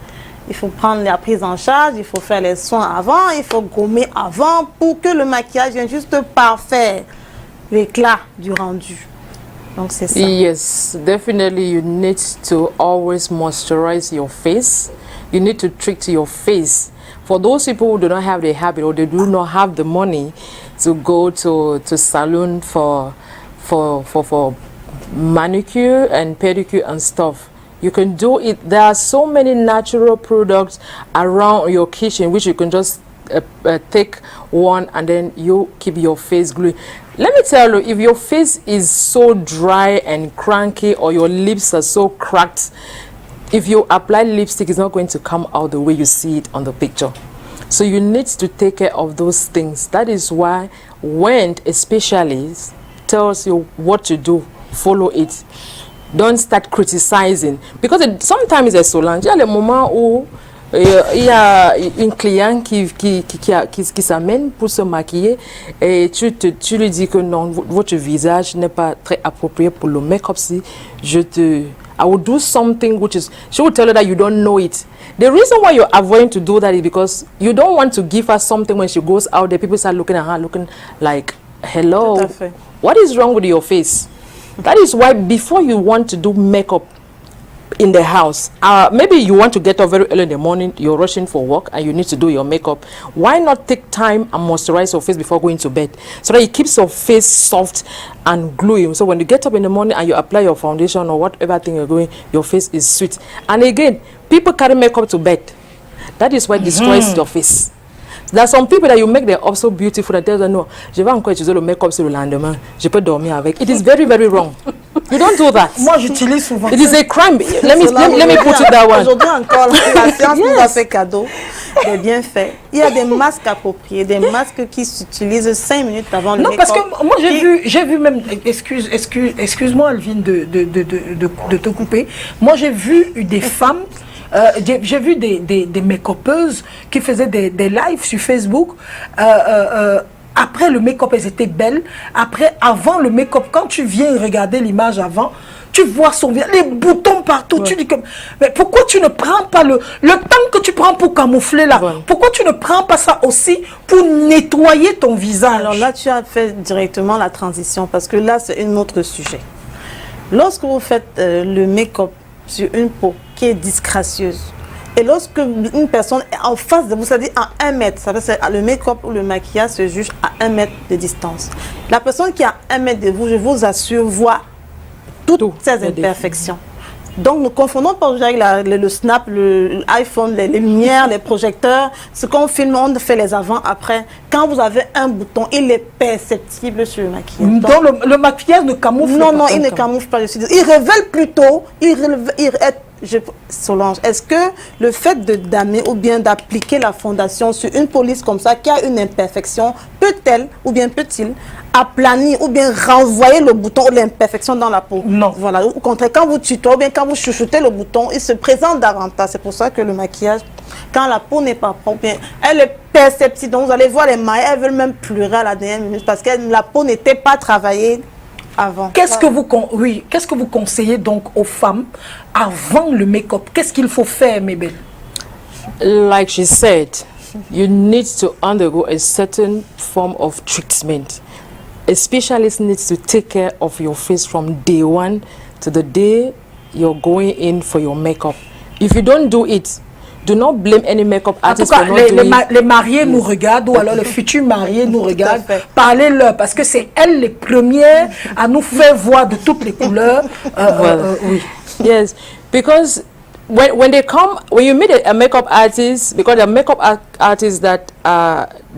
il faut prendre la prise en charge, il faut faire les soins avant, il faut gommer avant pour que le maquillage vienne juste parfait, l'éclat du rendu. Donc c'est ça. Yes, definitely you need to always moisturize your face. You need to treat your face. For those people who do not have the habit or they do not have the money to go to salon for manicure and pedicure and stuff, you can do it. There are so many natural products around your kitchen which you can just take one and then you keep your face glowing. Let me tell you, if your face is so dry and cranky or your lips are so cracked, if you apply lipstick, it's not going to come out the way you see it on the picture. So you need to take care of those things. That is why when a specialist tells you what to do, follow it. Don't start criticizing. Because sometimes it's Solange, il y a le moment où il y a une cliente qui s'amène pour se maquiller et tu lui dis que non, votre visage n'est pas très approprié pour le make-up. Si I will do something which is, she will tell you that you don't know it. The reason why you're avoiding to do that is because you don't want to give her something when she goes out there. People start looking at her, looking like, hello, what is wrong with your face? That is why before you want to do makeup in the house, maybe you want to get up very early in the morning, you're rushing for work and you need to do your makeup. Why not take time and moisturize your face before going to bed so that it keeps your face soft and glowing? So when you get up in the morning and you apply your foundation or whatever thing you're doing, your face is sweet. And again, people carry makeup to bed. That is why it destroys your face. There are some people that you make them up so beautiful that they don't know. Je vais encore utiliser le make-up sur le lendemain. Je peux dormir avec. It is very, very wrong. You don't do that. Moi, j'utilise souvent. It is a crime. Let me put it that one. Aujourd'hui encore, la science nous a fait cadeau des bienfaits. Il y a des masques appropriés, des masques qui s'utilisent 5 minutes avant le make-up. Non, parce que moi, j'ai vu même, excuse-moi, Alvine, de te couper. Moi, j'ai vu des femmes. J'ai vu des make-upeuses qui faisaient des lives sur Facebook. Après le make-up, elles étaient belles. Après, avant le make-up, quand tu viens regarder l'image avant, tu vois son visage, les boutons partout. Tu dis que, mais pourquoi tu ne prends pas le temps que tu prends pour camoufler là? Pourquoi tu ne prends pas ça aussi pour nettoyer ton visage? Alors là, tu as fait directement la transition parce que là, c'est un autre sujet. Lorsque vous faites le make-up sur une peau qui est disgracieuse, et lorsque une personne est en face de vous, c'est-à-dire à 1 mètre, ça veut dire le make-up ou le maquillage se juge à 1 mètre de distance. La personne qui est à 1 mètre de vous, je vous assure, voit toutes ces imperfections. Donc, ne confondons pas avec le snap, l'iPhone, les lumières, les projecteurs. Ce qu'on filme, on fait les avant, après. Quand vous avez un bouton, il est perceptible sur le maquillage. Donc, le maquillage ne camoufle pas. Non, il ne camoufle pas. Il révèle plutôt, Solange, est-ce que le fait de damer ou bien d'appliquer la fondation sur une police comme ça qui a une imperfection, peut-elle ou bien peut-il aplanir ou bien renvoyer le bouton ou l'imperfection dans la peau? Non. Voilà. Au contraire, quand vous tutoyez ou bien quand vous chuchotez le bouton, il se présente davantage. C'est pour ça que le maquillage, quand la peau n'est pas propre, bien, elle est perceptible. Donc vous allez voir les mailles, elles veulent même pleurer à la dernière minute parce que la peau n'était pas travaillée avant. Qu'est-ce que vous conseillez donc aux femmes avant le make-up? Qu'est-ce qu'il faut faire, mes belles? Like she said, you need to undergo a certain form of treatment. A specialist needs to take care of your face from day one to the day you're going in for your makeup. If you don't do it, do not blame any makeup artist for not doing it. Les mariés nous regardent, ou alors les futurs mariés nous regardent. Parlez-leur, parce que c'est elles les premières à nous faire voir de toutes les couleurs. Oui. Yes, because when you meet a makeup artist, because the makeup artists that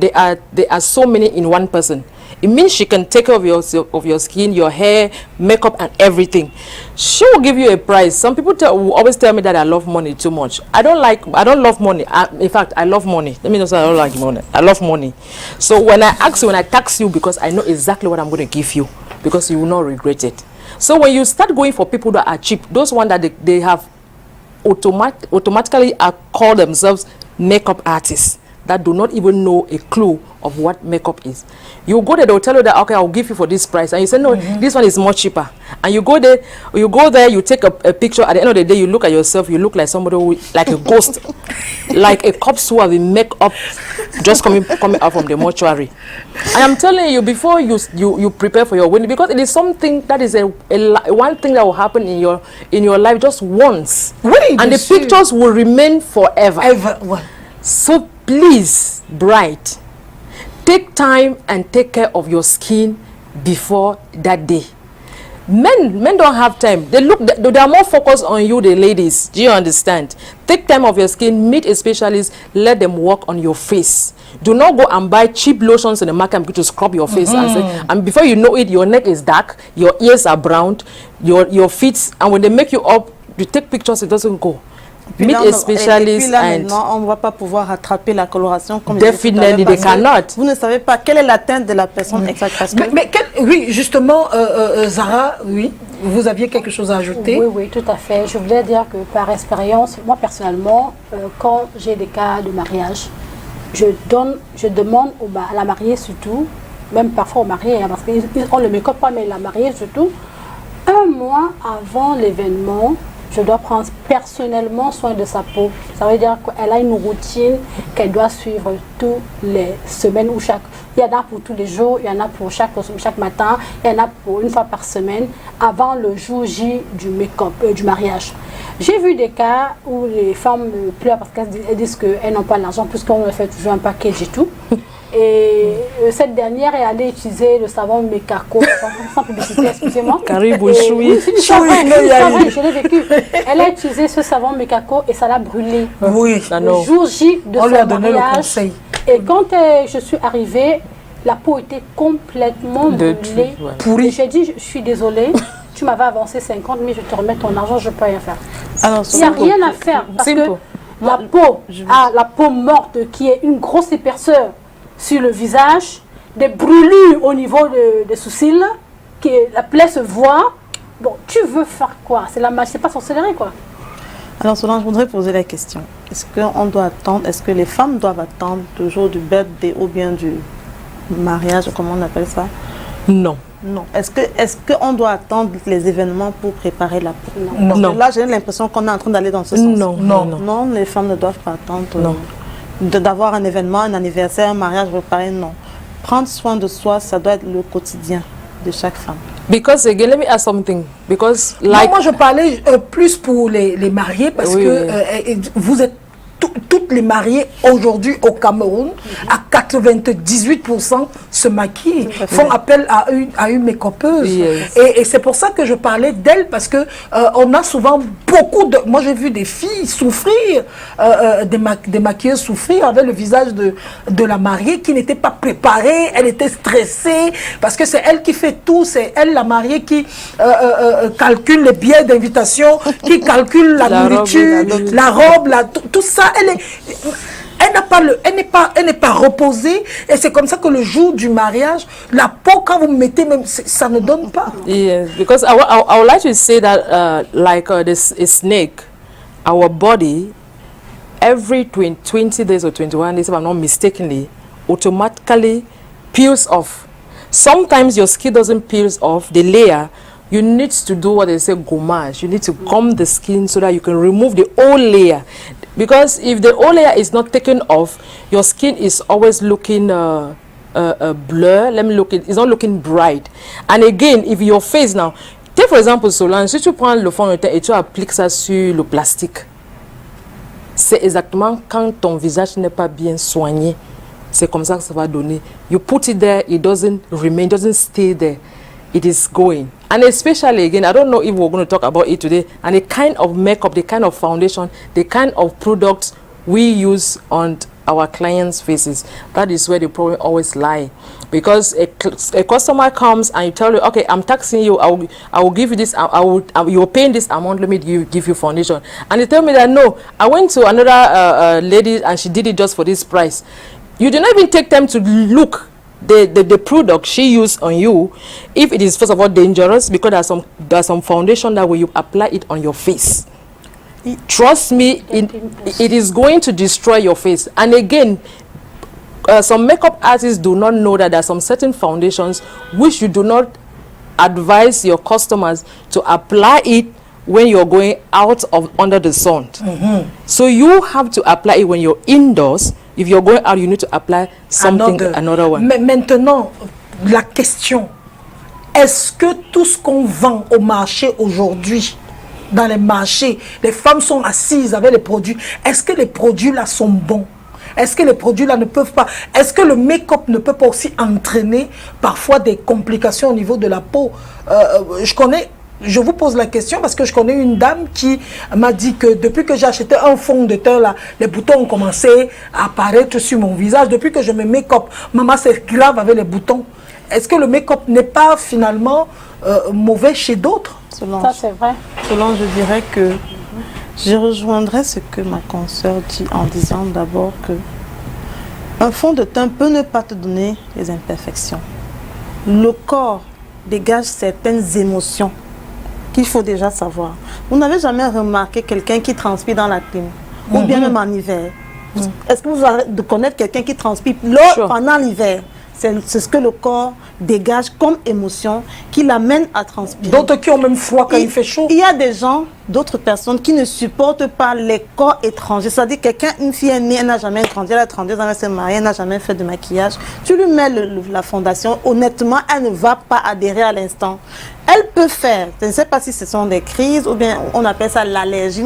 they are so many in one person. It means she can take care of your skin, your hair, makeup, and everything. She will give you a price. Some people will always tell me that I love money too much. I don't love money. In fact, I love money. Let me just say I don't like money. I love money. So when I tax you, because I know exactly what I'm going to give you, because you will not regret it. So when you start going for people that are cheap, those ones that they have automatically call themselves makeup artists that do not even know a clue of what makeup is. You go there, they'll tell you that, okay, I'll give you for this price. And you say, no, this one is more cheaper. And you go there, you take a picture. At the end of the day, you look at yourself, you look like somebody like a ghost, like a corpse who have been makeup just coming out from the mortuary. And I'm telling you, before you prepare for your wedding, because it is something that is one thing that will happen in your life just once. Oui, and the pictures will remain forever. Ouais. So please, bride, take time and take care of your skin before that day. Men don't have time. They are more focused on you, the ladies. Do you understand? Take time of your skin, meet a specialist, let them work on your face. Do not go and buy cheap lotions in the market and go to scrub your face and before you know it, your neck is dark, your ears are brown, your feet, and when they make you up, you take pictures, it doesn't go. Meet a specialist, et puis là, maintenant, on ne va pas pouvoir rattraper la coloration comme definitely they cannot. Vous ne savez pas quelle est la teinte de la personne exacte. Oui, justement, Zara, oui, vous aviez quelque chose à ajouter? Oui, tout à fait. Je voulais dire que par expérience, moi personnellement, quand j'ai des cas de mariage, je demande à la mariée surtout, même parfois au marié, parce qu'on ne le make-up pas, mais la mariée surtout, 1 mois avant l'événement, je dois prendre personnellement soin de sa peau. Ça veut dire qu'elle a une routine qu'elle doit suivre toutes les semaines ou il y en a pour tous les jours, il y en a pour chaque matin, il y en a pour 1 fois par semaine avant le jour J du make-up, du mariage. J'ai vu des cas où les femmes pleurent parce qu'elles disent qu'elles n'ont pas l'argent puisqu'on leur fait toujours un package et tout. Et cette dernière est allée utiliser le savon Mekako, sans publicité, excusez-moi. Caribou, choui. Je l'ai vécu. Elle a utilisé ce savon Mekako et ça l'a brûlé. Oui, le jour J de son mariage. Et quand je suis arrivée, la peau était complètement brûlée. Pourrie. J'ai dit, je suis désolée, tu m'avais avancé 50 000, je te remets ton argent, je ne peux rien faire. Alors, il n'y a rien à faire parce que la peau morte qui est une grosse épaisseur sur le visage, des brûlures au niveau des sourcils, que la plaie se voit. Bon, tu veux faire quoi? C'est la magie, c'est pas sorcellerie quoi. Alors Solange, je voudrais poser la question. Est-ce qu'on doit attendre, est-ce que les femmes doivent attendre toujours du birthday ou bien du mariage, comment on appelle ça? Non. Non. Est-ce qu'on doit attendre les événements pour préparer la peau? Non. Parce que là, j'ai l'impression qu'on est en train d'aller dans ce sens. Non, les femmes ne doivent pas attendre. Non. D'avoir un événement, un anniversaire, un mariage préparé, non. Prendre soin de soi, ça doit être le quotidien de chaque femme. Because again, let me ask something. Because like moi je parlais plus pour les mariés parce que vous êtes toutes les mariées aujourd'hui au Cameroun, à 98% se maquillent, font appel à une make-upeuse. Yes. Et c'est pour ça que je parlais d'elle, parce que on a souvent beaucoup de... Moi, j'ai vu des filles souffrir, des maquilleuses souffrir avec le visage de la mariée qui n'était pas préparée, elle était stressée, parce que c'est elle qui fait tout, c'est elle, la mariée, qui calcule les billets d'invitation, qui calcule la nourriture, la robe, tout ça. Elle n'est pas reposée, et c'est comme ça que le jour du mariage, la peau, quand vous mettez même, ça ne donne pas. Yes, because I would like to say that like this snake, our body, every 20 days or 21 days, if I'm not mistakenly, automatically peels off. Sometimes your skin doesn't peel off the layer. You need to do what they say gommage. You need to comb the skin so that you can remove the old layer. Because if the oil layer is not taken off, your skin is always looking blur. Let me look it. It's not looking bright. And again, if your face now, take for example Solange, si tu prends le fond de teint et tu appliques ça sur le plastique, c'est exactement quand ton visage n'est pas bien soigné. C'est comme ça que ça va donner. You put it there, it doesn't remain, doesn't stay there. It is going. And especially again, I don't know if we're going to talk about it today, and the kind of makeup, the kind of foundation, the kind of products we use on our clients' faces. That is where the problem always lie. Because a customer comes and you tell you, okay, I'm taxing you, I will give you this, you're paying this amount, let me give you foundation. And they tell me that, no, I went to another lady and she did it just for this price. You do not even take time to look the product she used on you, if it is first of all dangerous, because there's some foundation that when you apply it on your face, trust me, it is going to destroy your face. And again, some makeup artists do not know that there are some certain foundations which you do not advise your customers to apply it when you're going out of under the sun. So you have to apply it when you're indoors. If you're going out, you need to apply something, another one. Mais maintenant, la question, est-ce que tout ce qu'on vend au marché aujourd'hui, dans les marchés, les femmes sont assises avec les produits, est-ce que les produits-là sont bons? Est-ce que les produits-là ne peuvent pas... Est-ce que le make-up ne peut pas aussi entraîner parfois des complications au niveau de la peau? Je vous pose la question parce que je connais une dame qui m'a dit que depuis que j'ai acheté un fond de teint, là, les boutons ont commencé à apparaître sur mon visage. Depuis que je me make-up, maman, c'est grave avec les boutons. Est-ce que le make-up n'est pas finalement mauvais chez d'autres? Ça, c'est vrai. Selon, je dirais que je rejoindrais ce que ma consoeur dit en disant d'abord que un fond de teint peut ne pas te donner les imperfections. Le corps dégage certaines émotions qu'il faut déjà savoir. Vous n'avez jamais remarqué quelqu'un qui transpire dans la clim, ou bien même en hiver. Est-ce que vous avez de connaître quelqu'un qui transpire pendant l'hiver? C'est ce que le corps dégage comme émotion qui l'amène à transpirer. D'autres qui ont même froid quand il fait chaud. Il y a des gens, d'autres personnes qui ne supportent pas les corps étrangers. C'est-à-dire quelqu'un, une fille est née, elle n'a jamais grandi, elle a 32 ans, elle s'est mariée, elle n'a jamais fait de maquillage. Tu lui mets la fondation, honnêtement, elle ne va pas adhérer à l'instant. Elle peut faire, je ne sais pas si ce sont des crises ou bien on appelle ça l'allergie.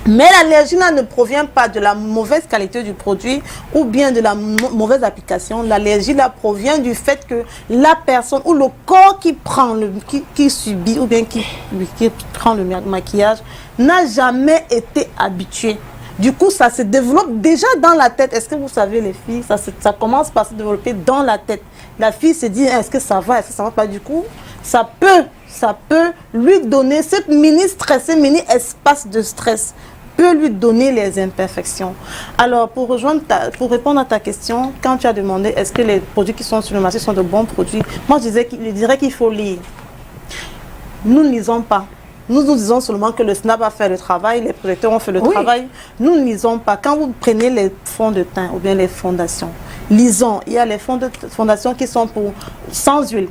Mais l'allergie ne provient pas de la mauvaise qualité du produit ou bien de la mauvaise application. L'allergie provient du fait que la personne ou le corps qui prend, qui subit ou bien qui prend le maquillage n'a jamais été habitué. Du coup, ça se développe déjà dans la tête. Est-ce que vous savez, les filles, ça commence par se développer dans la tête. La fille se dit, est-ce que ça va, est-ce que ça va pas? Du coup, ça peut lui donner ce mini stress, ce mini espace de stress peut lui donner les imperfections. Alors, pour répondre à ta question, quand tu as demandé est-ce que les produits qui sont sur le marché sont de bons produits, moi je dirais qu'il faut lire. Nous ne lisons pas. Nous disons seulement que le snap a fait le travail, les projecteurs ont fait le travail. Nous ne lisons pas. Quand vous prenez les fonds de teint ou bien les fondations, lisons. Il y a les fondations qui sont sans huile,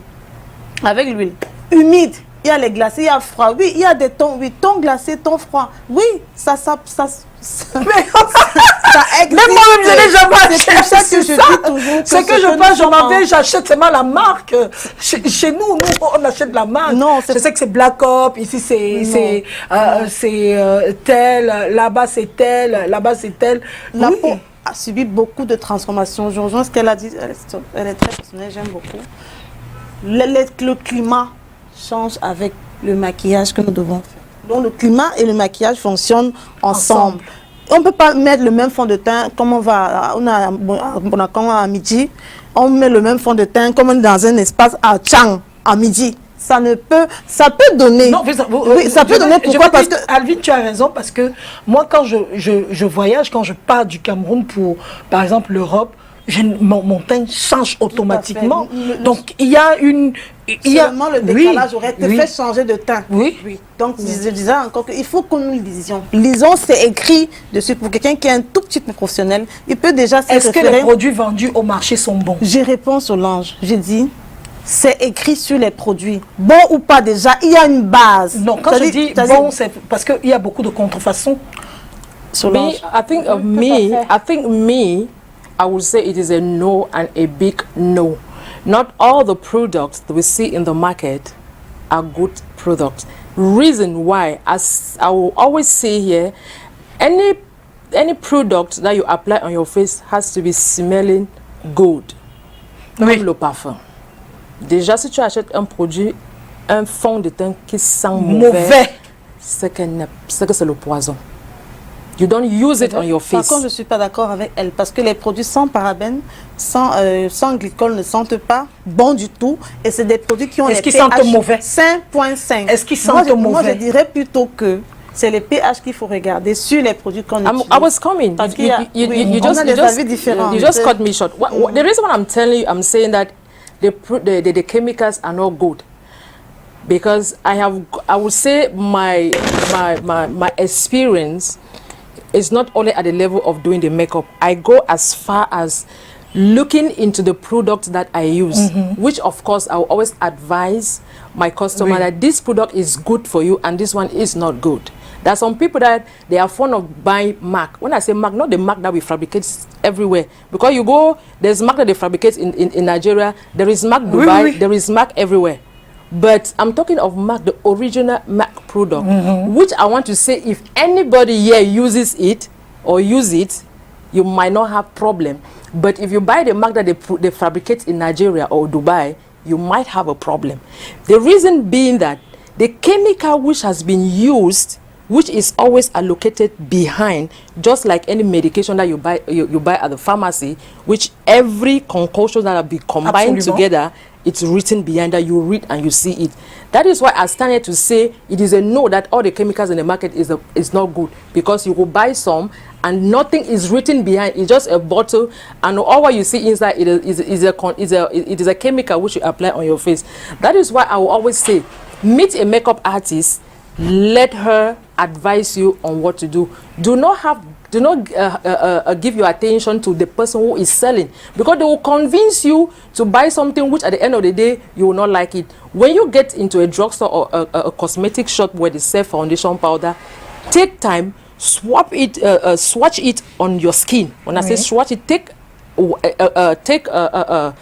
avec l'huile, humide. Il y a les glacés, il y a froid. Oui, il y a des tons, tons glacés, tons froids. Oui, ça existe. Mais moi-même, je n'ai jamais acheté. C'est que je pense, j'achète seulement la marque. Chez nous, on achète la marque. Non, je sais que c'est Black Op, ici c'est tel, là-bas c'est tel, là-bas c'est tel. La peau a subi beaucoup de transformations. Je rejoins ce qu'elle a dit, elle est très personnelle, j'aime beaucoup. Le climat change avec le maquillage que nous devons faire. Donc le climat et le maquillage fonctionnent ensemble. On ne peut pas mettre le même fond de teint comme on a à midi. On met le même fond de teint comme on est dans un espace à Chang à midi. Ça peut donner. Non, ça peut donner. Pourquoi? Parce que Alvin, tu as raison, parce que moi quand je voyage, quand je pars du Cameroun pour par exemple l'Europe, mon teint change automatiquement. Donc il y a une... Seulement le décalage aurait te fait changer de teint. Oui. Donc je disais encore qu'il faut que nous le lisions. Lisons, c'est écrit dessus. Pour quelqu'un qui est un tout petit peu professionnel, il peut déjà se référer. Est-ce que les produits vendus au marché sont bons? Je réponds Solange. J'ai dit, c'est écrit sur les produits. Bon ou pas déjà, il y a une base. Non, quand je dis bon, c'est parce qu'il y a beaucoup de contrefaçons. Solange. I think Oui, tout à fait. I would say it is a no and a big no. Not all the products that we see in the market are good products. Reason why, as I will always say here, any product that you apply on your face has to be smelling good. Oui. Comme le parfum. Déjà, si tu achètes un produit, un fond de teint qui sent mauvais, c'est que c'est le poison. You don't use it on your Par face. contre, je ne suis pas d'accord avec elle parce que les produits sans parabènes, sans glycol ne sentent pas bon du tout et c'est des produits qui ont Est-ce les qu'ils sentent pH mauvais? 5.5. Est-ce qu'ils sentent Moi, je mauvais? dirais plutôt que c'est les pH qu'il faut regarder sur les produits qu'on utilise. I was coming. Parce qu'il y a- oui, You on just, a you des just, avis différents. you just cut me short. The reason why I'm telling you, I'm saying that the chemicals are not good. Because I would say my experience is not only at the level of doing the makeup. I go as far as looking into the product that I use, which of course I will always advise my customer that this product is good for you and this one is not good. There are some people that they are fond of buying MAC. When I say MAC, not the MAC that we fabricate everywhere. Because you go, there's MAC that they fabricate in Nigeria, there is MAC Dubai, there is MAC everywhere. But I'm talking of MAC, the original MAC product, which I want to say if anybody here uses it or use it, you might not have problem. But if you buy the MAC that they fabricate in Nigeria or Dubai, you might have a problem. The reason being that the chemical which has been used, which is always allocated behind, just like any medication that you buy at the pharmacy, which every concoction that will be combined together, it's written behind that. You read and you see it. That is why I started to say it is a no that all the chemicals in the market is not good, because you will buy some and nothing is written behind. It's just a bottle, and all what you see inside it is a chemical which you apply on your face. That is why I will always say, meet a makeup artist, let her advise you on what to do. Do not give your attention to the person who is selling, because they will convince you to buy something which at the end of the day you will not like it. When you get into a drugstore or a cosmetic shop where they sell foundation powder, take time, swatch it on your skin. When I say swatch it, take a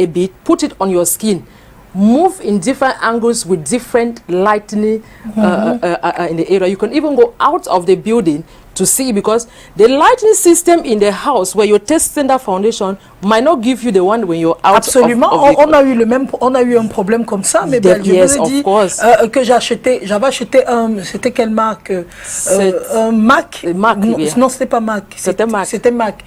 bit, put it on your skin. Move in different angles with different lighting in the area. You can even go out of the building to see, because the lighting system in the house where you're testing that foundation might not give you the one when you're out. Absolument. On a eu un problème comme ça, mais ben, je vous ai dit que j'avais acheté c'était quelle marque? Un Mac. Non, c'était pas Mac. C'était Mac.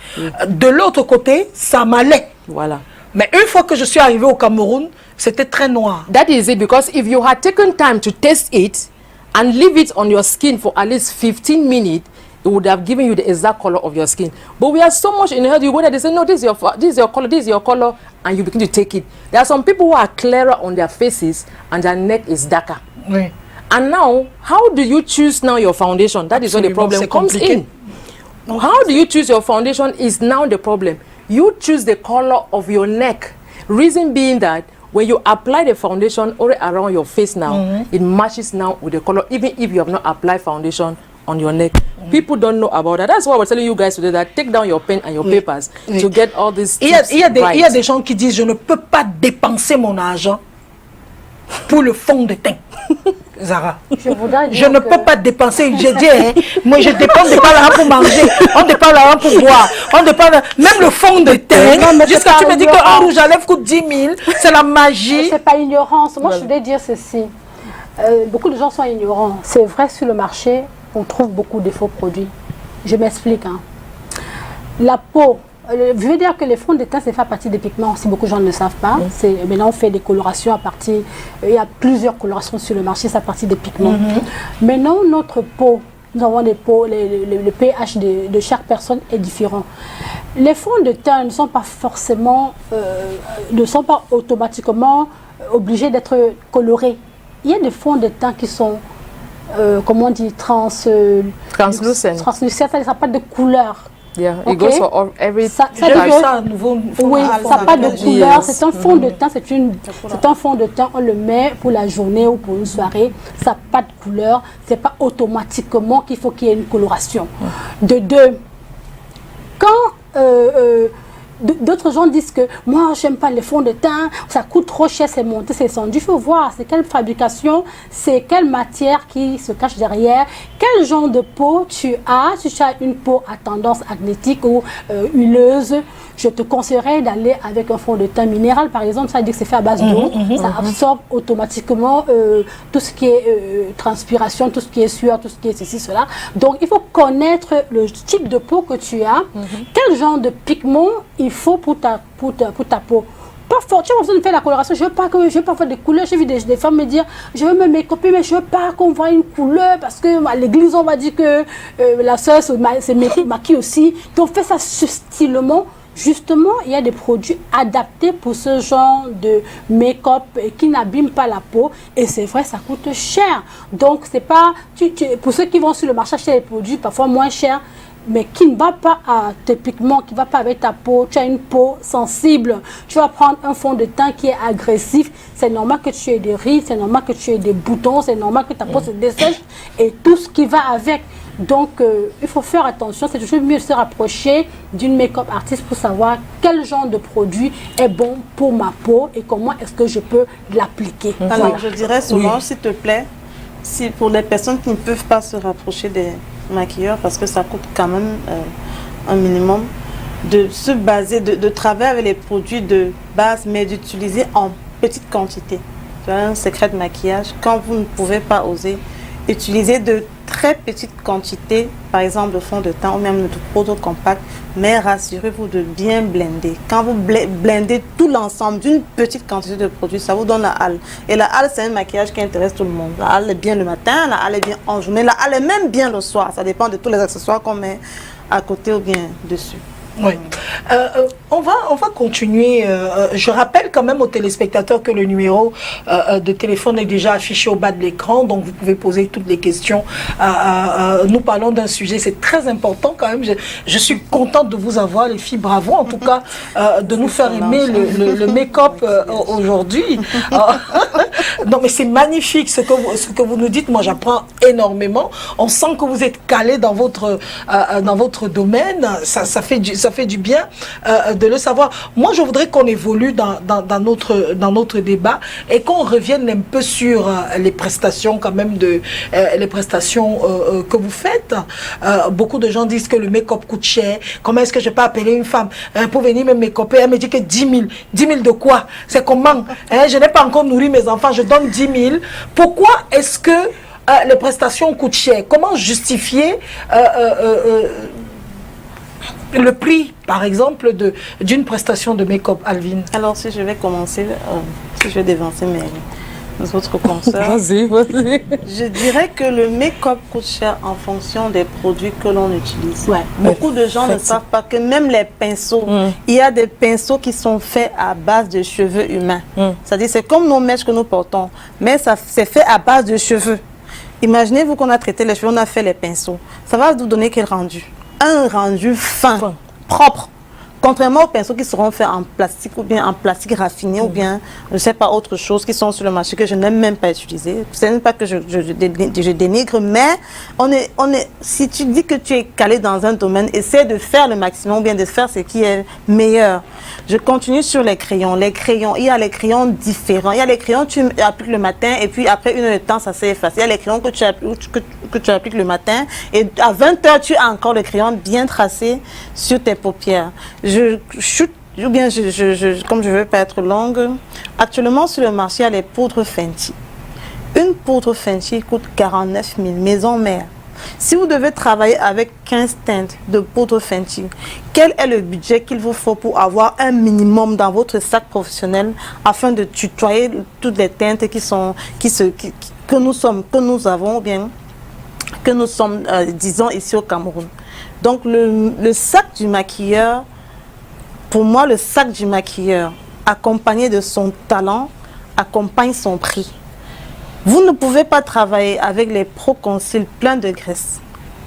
De l'autre côté, ça m'allait. Voilà. Mais une fois que je suis arrivée au Cameroun, c'était très noir. That is it, because if you had taken time to test it and leave it on your skin for at least 15 minutes, it would have given you the exact color of your skin. But we are so much in the head, you go there, they say, no, this is your color, and you begin to take it. There are some people who are clearer on their faces and their neck is darker. Oui. And now, how do you choose now your foundation? That is where the problem comes in. How do you choose your foundation is now the problem. You choose the color of your neck. Reason being that when you apply the foundation all around your face now, it matches now with the color, even if you have not applied foundation on your neck. People don't know about that. That's why we're telling you guys today that take down your pen and your papers to get all these tips Il y a des gens qui disent, je ne peux pas dépenser mon argent pour le fond de teint. Zara, je ne peux pas dépenser. Je dis, hein, moi je dépense pas l'argent pour manger, on dépense l'argent pour boire, on dépense même le fond de teint. Jusqu'à tu me dis qu'un rouge à lèvres coûte 10 000, c'est la magie. C'est pas ignorance. Moi, je voulais dire ceci. Beaucoup de gens sont ignorants. C'est vrai, sur le marché, on trouve beaucoup de faux produits. Je m'explique. Hein. La peau, je veux dire que les fonds de teint, c'est fait à partir des pigments, si beaucoup de gens ne le savent pas. Maintenant, on fait des colorations à partir... il y a plusieurs colorations sur le marché, c'est à partir des pigments. Maintenant, notre peau, nous avons des peaux, le pH de chaque personne est différent. Les fonds de teint ne sont pas forcément... ne sont pas automatiquement obligés d'être colorés. Il y a des fonds de teint qui sont... comment on dit, translucent, ça n'a pas de couleur. Yeah, Okay. it goes for every Ça J'ai veut vu dire- ça, un nouveau Oui, fond ça n'a pas de de couleur, Yes. c'est un fond de teint, c'est un fond de teint, on le met pour la journée ou pour une soirée, ça n'a pas de couleur, c'est pas automatiquement qu'il faut qu'il y ait une coloration. De deux, quand d'autres gens disent que moi j'aime pas les fonds de teint, ça coûte trop cher, c'est monté, c'est descendu. Il faut voir c'est quelle fabrication, c'est quelle matière qui se cache derrière, quel genre de peau tu as. Si tu as une peau à tendance acnétique ou huileuse, je te conseillerais d'aller avec un fond de teint minéral par exemple. Ça veut dire que c'est fait à base d'eau, ça absorbe automatiquement tout ce qui est transpiration, tout ce qui est sueur, tout ce qui est ceci, cela. Donc il faut connaître le type de peau que tu as, quel genre de pigment il faut pour ta peau. Pas fort, tu as besoin de faire la coloration. Je veux pas faire des couleurs. J'ai vu des femmes me dire, je veux me make-upper, mais je veux pas qu'on voit une couleur parce que à l'église on va dire que la sœur se maquille aussi. Donc fais ça subtilement. Justement, il y a des produits adaptés pour ce genre de make-up qui n'abîment pas la peau. Et c'est vrai, ça coûte cher. Donc, c'est pas... pour ceux qui vont sur le marché acheter des produits parfois moins chers, mais qui ne va pas à tes pigments, qui ne va pas avec ta peau, tu as une peau sensible, tu vas prendre un fond de teint qui est agressif, c'est normal que tu aies des rides, c'est normal que tu aies des boutons, c'est normal que ta peau se dessèche et tout ce qui va avec. Donc, il faut faire attention, c'est toujours mieux de se rapprocher d'une make-up artiste pour savoir quel genre de produit est bon pour ma peau et comment est-ce que je peux l'appliquer. Alors, je dirais souvent, s'il te plaît, si pour les personnes qui ne peuvent pas se rapprocher des maquilleurs, parce que ça coûte quand même un minimum, de se baser, de travailler avec les produits de base, mais d'utiliser en petite quantité. Tu as un secret de maquillage, quand vous ne pouvez pas oser, utiliser de très petites quantités, par exemple le fond de teint ou même le poudre compact, mais rassurez-vous de bien blender. Quand vous blendez tout l'ensemble d'une petite quantité de produits, ça vous donne la halle. Et la halle, c'est un maquillage qui intéresse tout le monde. La halle est bien le matin, la halle est bien en journée, la halle est même bien le soir. Ça dépend de tous les accessoires qu'on met à côté ou bien dessus. Oui. On va continuer. Je rappelle quand même aux téléspectateurs que le numéro de téléphone est déjà affiché au bas de l'écran, donc vous pouvez poser toutes les questions. Nous parlons d'un sujet, c'est très important quand même. Je suis contente de vous avoir, les filles, bravo en tout cas, de nous faire aimer le make-up aujourd'hui. Non mais c'est magnifique ce que vous nous dites, moi j'apprends énormément. On sent que vous êtes calé dans votre domaine, ça fait du bien de le savoir. Moi, je voudrais qu'on évolue dans notre débat et qu'on revienne un peu sur les prestations quand même les prestations que vous faites. Beaucoup de gens disent que le make-up coûte cher. Comment est-ce que je peux appeler une femme pour venir me make-upper? Elle me dit que 10 000. 10 000 de quoi? C'est comment? Je n'ai pas encore nourri mes enfants, je donne 10 000. Pourquoi est-ce que les prestations coûtent cher? Comment justifier le prix, par exemple, d'une prestation de make-up, Alvin? Alors, si je vais commencer, si je vais dévancer mes autres consoeurs, Vas-y. je dirais que le make-up coûte cher en fonction des produits que l'on utilise. Ouais. Beaucoup de gens ne savent pas que même les pinceaux, il y a des pinceaux qui sont faits à base de cheveux humains. C'est-à-dire, c'est comme nos mèches que nous portons, mais ça c'est fait à base de cheveux. Imaginez-vous qu'on a traité les cheveux, on a fait les pinceaux. Ça va vous donner quel rendu? Un rendu fin, propre. Contrairement aux pinceaux qui seront faits en plastique ou bien en plastique raffiné ou bien, je ne sais pas, autre chose qui sont sur le marché que je n'aime même pas utiliser. Ce n'est pas que je dénigre, mais si tu dis que tu es calé dans un domaine, essaie de faire le maximum ou bien de faire ce qui est meilleur. Je continue sur les crayons. Les crayons, il y a les crayons différents. Il y a les crayons que tu appliques le matin et puis après une heure de temps, ça s'efface. Il y a les crayons que tu appliques le matin et à 20 h, tu as encore le crayon bien tracé sur tes paupières. Je chute, ou bien comme je ne veux pas être longue, actuellement sur le marché, il y a les poudres Fenty. Une poudre Fenty coûte 49 000, maison mère. Si vous devez travailler avec 15 teintes de poudre Fenty, quel est le budget qu'il vous faut pour avoir un minimum dans votre sac professionnel afin de tutoyer toutes les teintes que nous avons, bien que nous sommes, disons, ici au Cameroun. Donc le sac du maquilleur, pour moi, le sac du maquilleur, accompagné de son talent, accompagne son prix. Vous ne pouvez pas travailler avec les Pro Conceal pleins de graisse.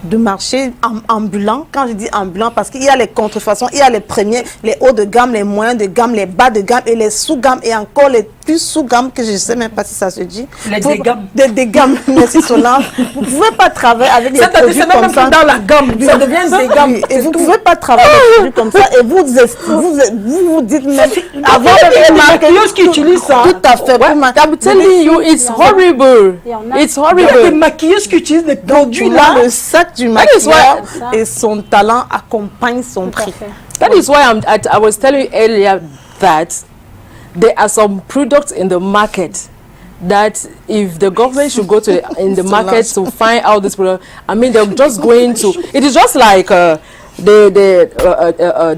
de marché ambulant. Quand je dis ambulant, parce qu'il y a les contrefaçons, il y a les premiers, les hauts de gamme, les moyens de gamme, les bas de gamme et les sous-gammes et encore les plus sous-gammes que je ne sais même pas si ça se dit. Les dégammes. Des dégammes, merci Solange. Vous ne pouvez pas travailler avec des produits C'est comme même ça. plus dans la gamme, ça devient des gammes. Oui, et vous ne pouvez pas travailler avec des produits comme ça et vous dites même avant les maquilleuses qui utilisent ça. Tout à fait. I'm telling you, it's horrible. It's Il y a des horrible. maquilleuses qui utilisent des produits Là, là. le sac du is maquilleur why- et son talent accompagnent son prix. That is why I was telling you earlier that there are some products in the market that if the government should go to in the market to find out this product, I mean they're just going to. It is just like the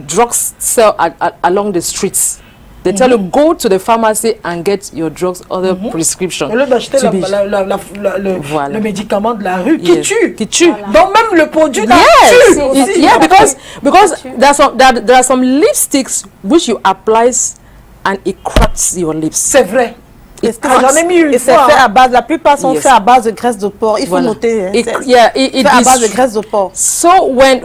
drugs sell along the streets. They tell you go to the pharmacy and get your drugs or the prescription. Au lieu d'acheter to be- Voilà. le médicament de la rue Yes. qui tue. Qui tue. Donc même le produit là Yes, tue it- aussi. yeah, because there are some lipsticks which you applies and it cracks your lips. C'est vrai. It Ah, j'en ai mis une Et c'est fois. fait à base, la plupart sont Yes. faits à base de graisse de porc. Il faut Voilà. noter. Hein, It, c'est yeah, it fait à is base de graisse de porc. So when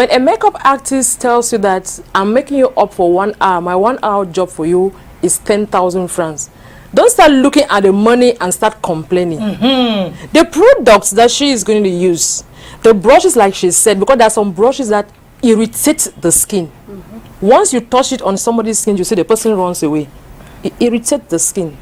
a makeup artist tells you that I'm making you up for 1 hour, my 1 hour job for you is 10,000 francs. Don't start looking at the money and start complaining. The products that she is going to use, the brushes like she said, because there are some brushes that irritate the skin. Once you touch it on somebody's skin, you see the person runs away. It irritates the skin.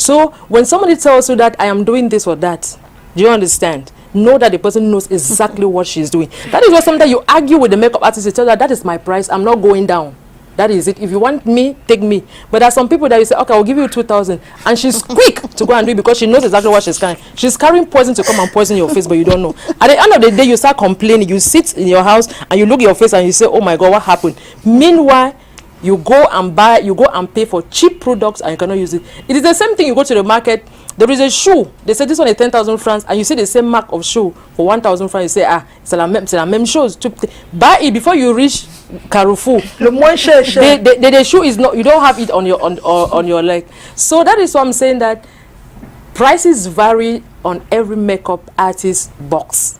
So when somebody tells you that I am doing this or that, do you understand? Know that the person knows exactly what she's doing. That is why sometimes you argue with the makeup artist, you tell her that is my price, I'm not going down. That is it. If you want me, take me. But there are some people that you say, okay, I'll give you 2,000. And she's quick to go and do it because she knows exactly what she's carrying. She's carrying poison to come and poison your face, but you don't know. At the end of the day, you start complaining. You sit in your house and you look at your face and you say, oh my God, what happened? Meanwhile, you go and buy, you go and pay for cheap products and you cannot use it. It is the same thing. You go to the market, there is a shoe. They say this one is 10,000 francs, and you see the same mark of shoe for 1,000 francs. You say, ah, c'est la même chose. Buy it before you reach Carrefour. Le moins cher. The shoe is not, you don't have it on your leg. So that is why I'm saying that prices vary on every makeup artist box.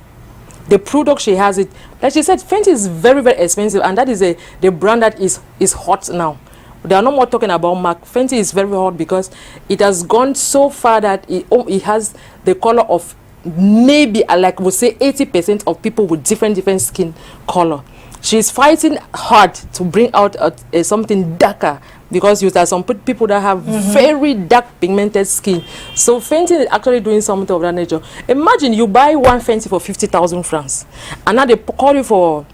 The product she has it, like she said, Fenty is very, very expensive, and that is the brand that is hot now. They are no more talking about MAC. Fenty is very hot because it has gone so far that it has the color of maybe, like we say, 80% of people with different skin color. She's fighting hard to bring out something darker because there are some people that have very dark pigmented skin. So Fenty is actually doing something of that nature. Imagine you buy one Fenty for 50,000 francs, and now they call you for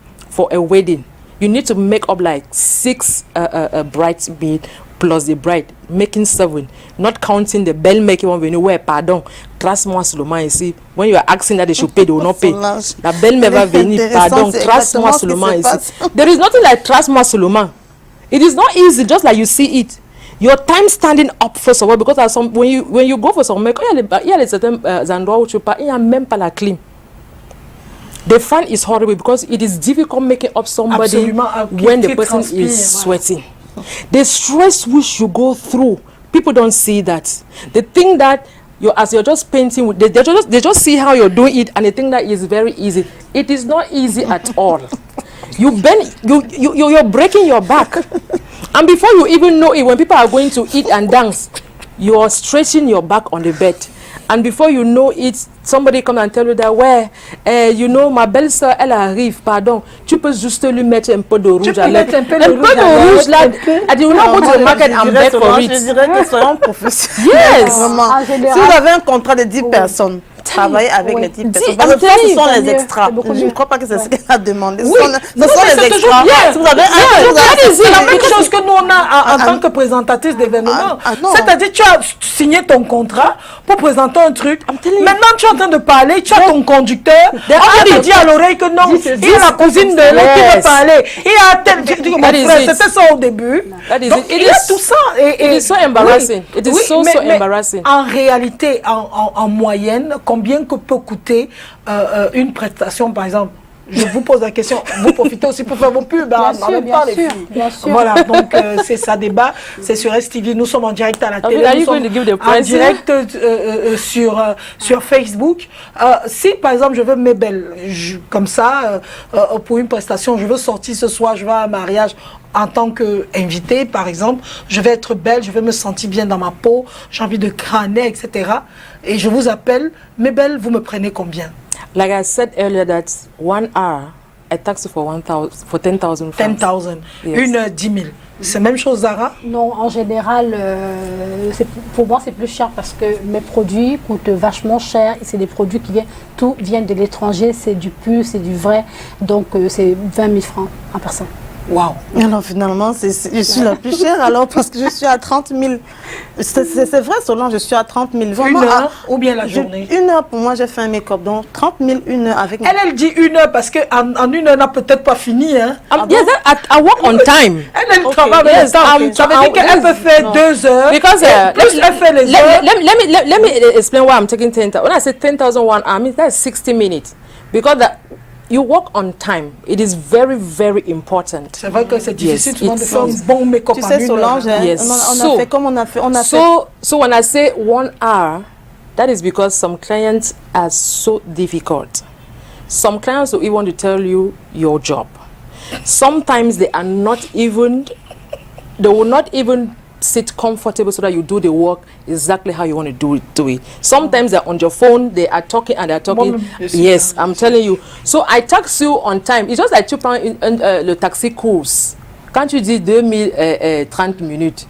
a wedding. You need to make up like 6 bridesmaids plus the bride, making 7, not counting the bell making one when you wear pardon. Trace-moi seulement ici. When you are asking that they should pay, they will not pay. La belle me va venir, pardon, trace-moi seulement ici. There is nothing like trace-moi seulement. It is not easy, just like you see it. Your time standing up first of all, because there are some, when you go for some makeup, il y a certains endroits où tu pars, il n'y a même pas la clim. The fun is horrible because it is difficult making up somebody when the person is sweating. The stress which you go through, people don't see that. They think that as you're just painting, they just see how you're doing it, and they think that is very easy. It is not easy at all. You're breaking your back, and before you even know it, when people are going to eat and dance, you are stretching your back on the bed. And before you know it, somebody come and tell you that, you know, ma belle-sœur, elle arrive, pardon, tu peux juste lui mettre un peu de rouge à lèvres. Un peu de rouge là, and you will not go to the market and beg for it. Je dirais que soyons professionnels. Yes. Vraiment. Si vous avez un contrat de 10 personnes, travaillez avec les 10 personnes. Parce que ça, ce sont les extras. Je ne crois pas que c'est ce qu'elle a demandé. Ce sont les extras. Si vous avez c'est la même chose que nous on a en tant que présentatrice d'événements. C'est-à-dire tu as signé ton contrat pour présenter un truc. Maintenant tu es en train de parler, tu as ton conducteur. On te dit à l'oreille que non, il y a la cousine de l'autre qui veut parler. Il y a tel. Mon frère, c'était ça au début. Donc il y a tout ça. It is so embarrassing. It is so embarrassing. En réalité, en moyenne, combien que peut coûter une prestation, par exemple, je vous pose la question. Vous profitez aussi pour faire vos pubs, hein, en même temps, les filles. Bien sûr. Voilà, donc c'est ça débat. C'est sur STV. Nous sommes en direct à la télé. are Nous you sommes going to give the en price? direct sur Facebook. Si, par exemple, je veux Mabel, comme ça, pour une prestation, je veux sortir ce soir, je vais à un mariage en tant qu'invité, par exemple, je vais être belle, je vais me sentir bien dans ma peau, j'ai envie de crâner, etc. Et je vous appelle, Mabel, vous me prenez combien? Like I said earlier, that 1 hour, I tax you for 10,000 francs. 10,000. Yes. Une 10 000. C'est la même chose, Zara? Non, en général, pour moi, c'est plus cher parce que mes produits coûtent vachement cher. Et c'est des produits tout viennent de l'étranger. C'est du pur, c'est du vrai. Donc, c'est 20 000 francs en personne. Waouh! Alors finalement, je suis la plus chère alors parce que je suis à 30 000. C'est vrai, Solange, je suis à 30 000. Vraiment, Une heure ou bien la journée? 1 heure pour moi, j'ai fait un make-up. Donc 30 000, 1 heure avec moi. Elle dit 1 heure parce qu'en 1 heure, elle n'a peut-être pas fini. Hein? Yes, I work on time. Elle travaille Yes, temps. Ça veut dire qu'elle peut faire 2 heures. Because plus elle fait les heures. let me explain why I'm taking 10,000. When I say 10,000 1 hour, I mean that's 60 minutes. Because you work on time. It is very, very important. C'est vrai que c'est difficile Yes, souvent de faire un bon make-up Tu en sais, 1 heure. Solange, hein, Yes. on a fait comme on a fait. So when I say 1 hour, that is because some clients are so difficult. Some clients will even want to tell you your job. Sometimes they are not even, they will not even sit comfortable so that you do the work exactly how you want to do it. Sometimes they're on your phone, they are talking and they're talking. Yes, I'm telling you. So I tax you on time. It's just like tu prends le taxi course. Quand tu dis 30 minutes,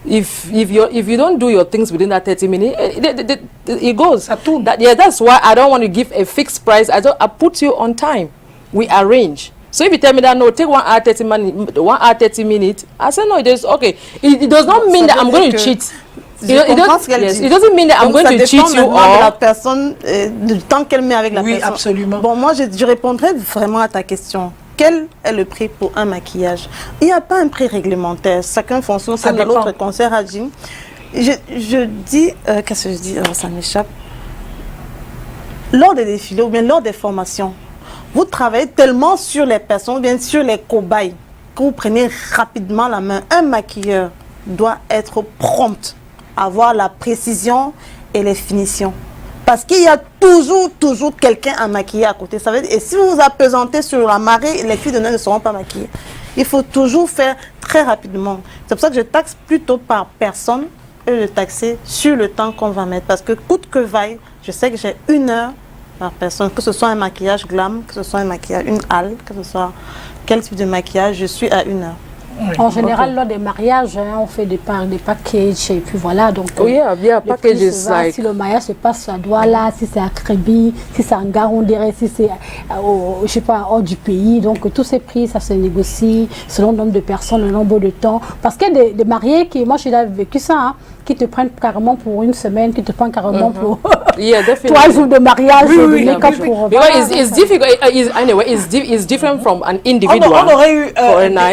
if you don't do your things within that 30 minutes, it goes. That's why I don't want to give a fixed price. I put you on time. We arrange. So if you tell me that no, take 1 hour 30 minutes, 1 hour 30 minutes, I say no. It is okay. It does not mean that I'm going to cheat. It doesn't mean that I'm going to cheat you or de la personne, du temps qu'elle met avec la personne. Oui, absolument. Bon, moi, je répondrai vraiment à ta question. Quel est le prix pour un maquillage? Il n'y a pas un prix réglementaire. Chacun fonctionne comme l'autre concert a dit. Je dis, qu'est-ce que je dis? Alors, ça m'échappe. Lors des défilés ou bien lors des formations, vous travaillez tellement sur les personnes, bien sur les cobayes, que vous prenez rapidement la main. Un maquilleur doit être prompt, avoir la précision et les finitions. Parce qu'il y a toujours quelqu'un à maquiller à côté. Ça veut dire, et si vous vous apesantez sur la marée, les filles de ne seront pas maquillées. Il faut toujours faire très rapidement. C'est pour ça que je taxe plutôt par personne et je taxe sur le temps qu'on va mettre. Parce que coûte que vaille, je sais que j'ai 1 heure par personne, que ce soit un maquillage glam, que ce soit un maquillage, une halle, que ce soit quel type de maquillage, je suis à 1 heure. Oui, en général, lors des mariages, hein, on fait des packages et puis voilà. Donc, packages like... Si le mariage se passe à Douala, si c'est à Crébi, si c'est à Garondéré, si c'est je sais pas, hors du pays. Donc, tous ces prix, ça se négocie selon le nombre de personnes, le nombre de temps. Parce qu'il y a des mariés qui, moi j'ai vécu ça, hein, qui te prennent carrément pour 1 semaine, qui te prennent carrément pour 3 jours de mariage, de make-up pour... It's difficult. Anyway, it's different from an individual. On aurait eu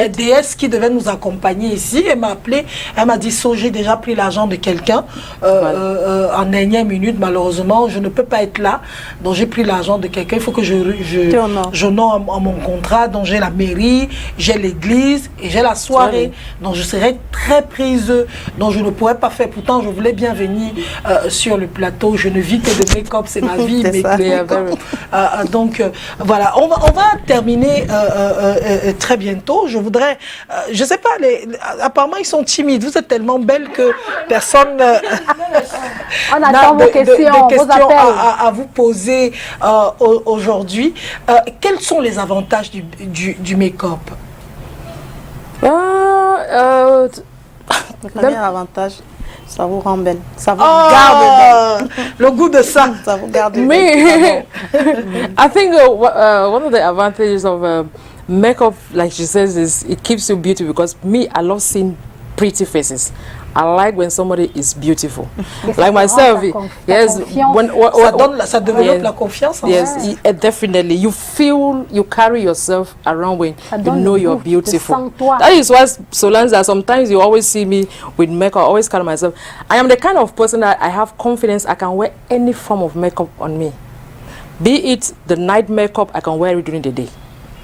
DS qui devait nous accompagner ici. Elle m'a appelé, elle m'a dit, So, j'ai déjà pris l'argent de quelqu'un en dernière minute. Malheureusement, je ne peux pas être là. Donc, j'ai pris l'argent de quelqu'un. Il faut que j'honore à mon contrat. Donc, j'ai la mairie, j'ai l'église et j'ai la soirée. Donc, je serai très prise. Donc, je ne pourrais pas faire. Pourtant, je voulais bien venir sur le plateau. Je ne vis que de make-up, c'est ma vie. Donc, voilà. On va terminer très bientôt. Je voudrais, je sais pas, apparemment, ils sont timides. Vous êtes tellement belle que personne on attend vos questions, de questions à vous poser aujourd'hui. Quels sont les avantages du make-up? Le premier avantage, ça vous rend belle. Ça vous garde belle. Le goût de ça. Ça vous garde belle. Me, I think one of the advantages of makeup, like she says, is it keeps you beautiful. Because me, I love seeing pretty faces. I like when somebody is beautiful. Like myself, yes. Ça développe la confiance. Yes, definitely. You feel, you carry yourself around when you know you're beautiful. That is why Solange, sometimes you always see me with makeup. I always carry myself. I am the kind of person that I have confidence. I can wear any form of makeup on me. Be it the night makeup, I can wear it during the day.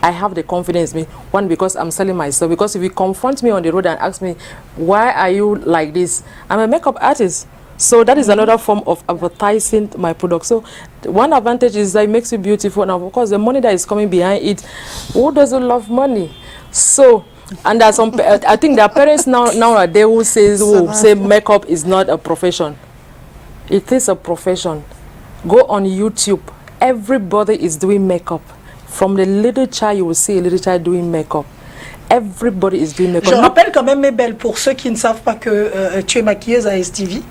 I have the confidence in me. One, because I'm selling myself. Because if you confront me on the road and ask me, why are you like this? I'm a makeup artist. So that is another form of advertising my product. So one advantage is that it makes you beautiful. And of course, the money that is coming behind it, who doesn't love money? So, and there's some, I think there are parents nowadays who say makeup is not a profession. It is a profession. Go on YouTube. Everybody is doing makeup. From the little child, you will see a little child doing makeup. Everybody is doing makeup. Je rappelle quand même, Mabel, pour ceux qui ne savent pas que tu es maquilleuse à STV.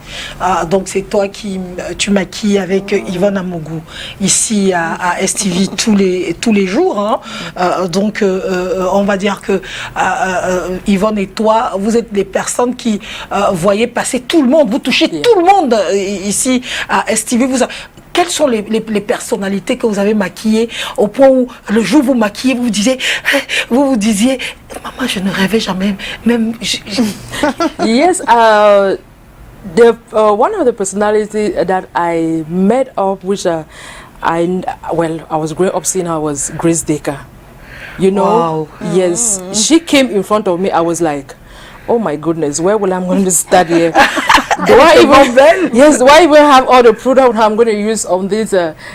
Donc c'est toi qui tu maquilles avec Yvonne Amougou ici à STV tous les jours. Hein. Donc on va dire que Yvonne et toi, vous êtes des personnes qui voyez passer tout le monde. Vous touchez tout le monde ici à STV. Quelles sont les personnalités que vous avez maquillées au point où le jour où vous maquillez, vous vous disiez, maman, je ne rêvais jamais, même. Yes, one of the personalities that I met up, which I was growing up seeing her, was Grace Decker. You know, wow. Yes, she came in front of me. I was like, oh my goodness, where will I going to start here? Do I even have all the product I'm going to use on this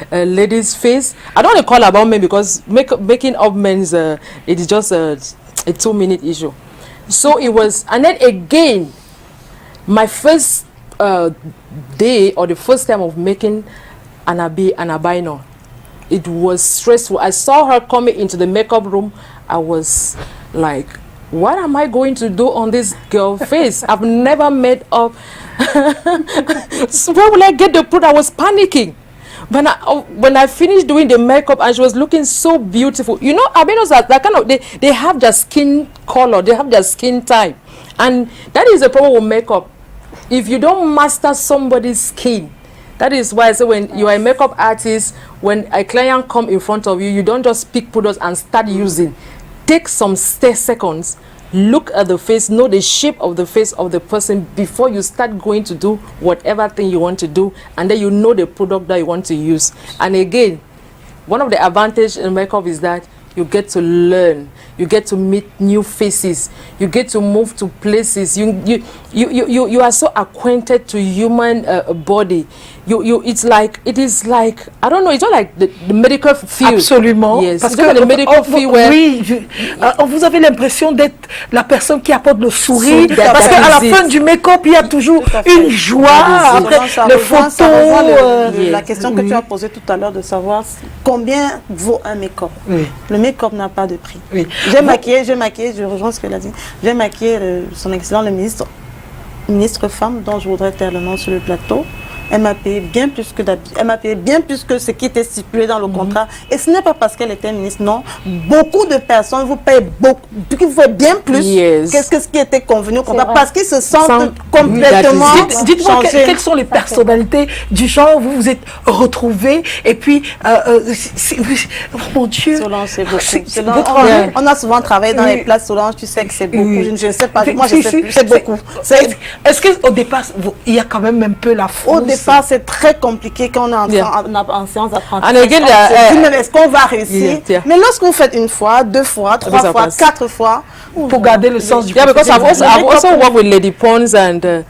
lady's face? I don't want to call about men because making up men's it is just a 2-minute issue. So it was, and then again, my first day or the first time of making an albino, it was stressful. I saw her coming into the makeup room. I was like, what am I going to do on this girl's face? I've never made up. So where will I get the product? I was panicking. When I finished doing the makeup and she was looking so beautiful, you know, albinos are that kind of, they have their skin color, they have their skin type, and that is the problem with makeup. If you don't master somebody's skin, that is why I say when you are a makeup artist, when a client come in front of you, you don't just pick products and start using. Take some seconds, look at the face, know the shape of the face of the person before you start going to do whatever thing you want to do, and then you know the product that you want to use. And again, one of the advantages in makeup is that you get to learn, you get to meet new faces, you get to move to places, you are so acquainted to human body. It is like I don't know, it's not like the medical field. Absolument. Yes, parce que que le medical field where oui, vous avez l'impression d'être la personne qui apporte le sourire, parce qu'à la fin du make-up, il y a toujours une joie après les photos. La question que tu as posée tout à l'heure de savoir combien vaut un make-up. Oui. Le make-up n'a pas de prix. Oui. J'ai maquillé, je rejoins ce qu'elle a dit. J'ai maquillé son excellent le ministre femme dont je voudrais taire le nom sur le plateau. Elle m'a payé bien plus que elle m'a payé bien plus que ce qui était stipulé dans le contrat. Et ce n'est pas parce qu'elle était ministre, non. Beaucoup de personnes vous payent beaucoup, vous faites bien plus que ce qui était convenu au contrat, parce qu'ils se sentent complètement Dites-moi quelles sont les personnalités du genre où vous vous êtes retrouvés et puis oh mon Dieu, Solange, c'est beaucoup. On a souvent travaillé dans les places Solange, tu sais que c'est beaucoup. Je ne sais pas, moi je sais plus, c'est beaucoup. Est-ce qu'au départ il y a quand même un peu la fausse? C'est très compliqué quand on est en séance d'apprentissage. Est-ce qu'on va réussir? Mais lorsque vous faites une fois, 2 fois, 3 fois, 4 fois, pour garder le sens du because I've also worked with Lady Pons, and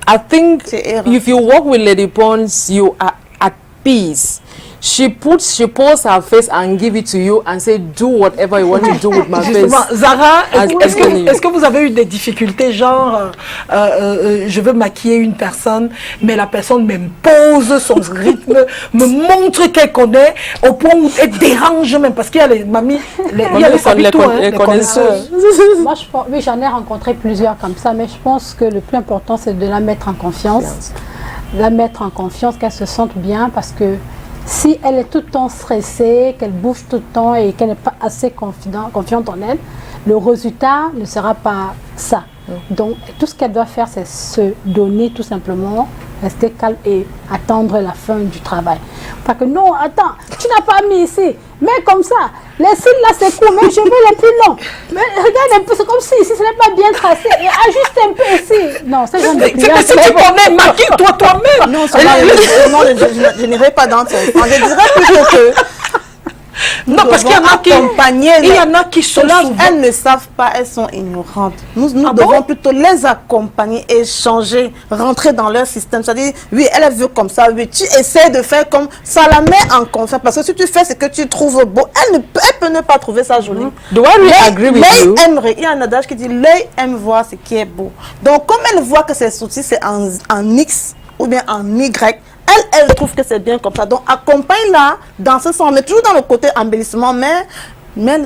I think if you work with Lady Pons, you are at peace. She pours her face and give it to you and say, do whatever you want to do with my face. Zara, est-ce que vous avez eu des difficultés, genre, je veux maquiller une personne, mais la personne m'impose son rythme, me montre qu'elle connaît, au point où elle dérange même, parce qu'il y a les mamies, il y a les connaisseuses. Moi, oui, j'en ai rencontré plusieurs comme ça, mais je pense que le plus important, c'est de la mettre en confiance. La mettre en confiance, qu'elle se sente bien, parce que si elle est tout le temps stressée, qu'elle bouge tout le temps et qu'elle n'est pas assez confiante en elle, le résultat ne sera pas ça. Donc, tout ce qu'elle doit faire, c'est se donner tout simplement, rester calme et attendre la fin du travail. Pas que non, attends, tu n'as pas mis ici. Mais comme ça, les cils là c'est court, mais je veux les plus longs. Mais regarde un peu, c'est comme si ici ce n'est pas bien tracé. Et ajuste un peu ici. Non, c'est genre de client. Si tu connais, maquille-toi toi-même. Non, je n'irai pas dans ce sens. Je dirais plutôt que Non, parce qu'il y en a qui accompagner. Il y en a qui sont Solange, souvent... elles ne savent pas, elles sont ignorantes. Nous Ah devons bon? plutôt les accompagner, échanger, rentrer dans leur système. C'est-à-dire, oui, elle veut comme ça, oui, tu essaies de faire comme ça, la met en confiance. Parce que si tu fais ce que tu trouves beau, elle peut ne pas trouver ça joli. Do I really agree with you? Il y a un adage qui dit l'œil aime voir ce qui est beau. Donc, comme elle voit que ses soucis, c'est en X ou bien en Y, elle trouve que c'est bien comme ça. Donc, accompagne-la dans ce sens, mais toujours dans le côté embellissement, mais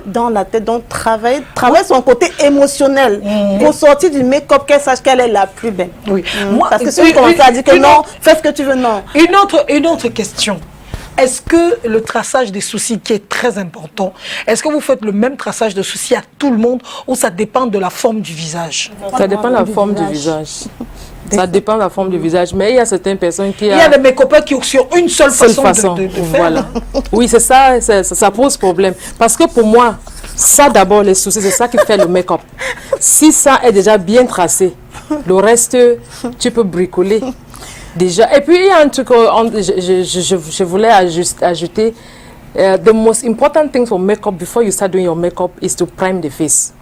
dans la tête. Donc, travaille son côté émotionnel pour sortir du make-up, qu'elle sache qu'elle est la plus belle. Oui. Parce que si vous commencez à dire que non, fais ce que tu veux, non. Une autre question. Est-ce que le traçage des soucis qui est très important, est-ce que vous faites le même traçage de soucis à tout le monde ou ça dépend de la forme du visage? Ça dépend de la forme du visage. Ça dépend de la forme du visage. Mais il y a certaines personnes qui... Il y a des make-upers qui ont sur une seule façon de faire. Voilà. Oui, c'est ça, ça pose problème. Parce que pour moi, ça d'abord, les soucis, c'est ça qui fait le make-up. Si ça est déjà bien tracé, le reste, tu peux bricoler. Déjà. Et puis, il y a un truc, je voulais ajouter, the most important thing for makeup before you start doing your makeup is to prime the face.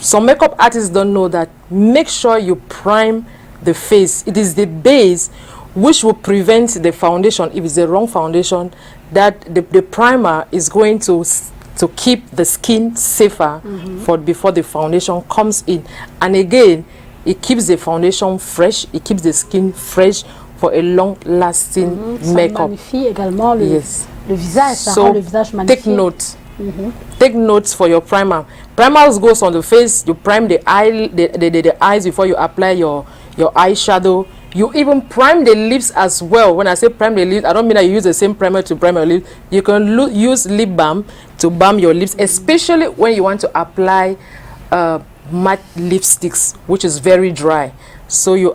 Some makeup artists don't know that. Make sure you prime the face. It is the base which will prevent the foundation, if it's the wrong foundation, that the primer is going to keep the skin safer before the foundation comes in. And again, it keeps the foundation fresh, it keeps the skin fresh for a long-lasting makeup. Ça magnifie également le visage, ça So rend le visage magnifié. take note. Take notes for your primer. Primer goes on the face. You prime the eyes before you apply your eyeshadow. You even prime the lips as well. When I say prime the lips, I don't mean that you use the same primer to prime your lips. You can use lip balm to balm your lips, especially when you want to apply matte lipsticks, which is very dry. So you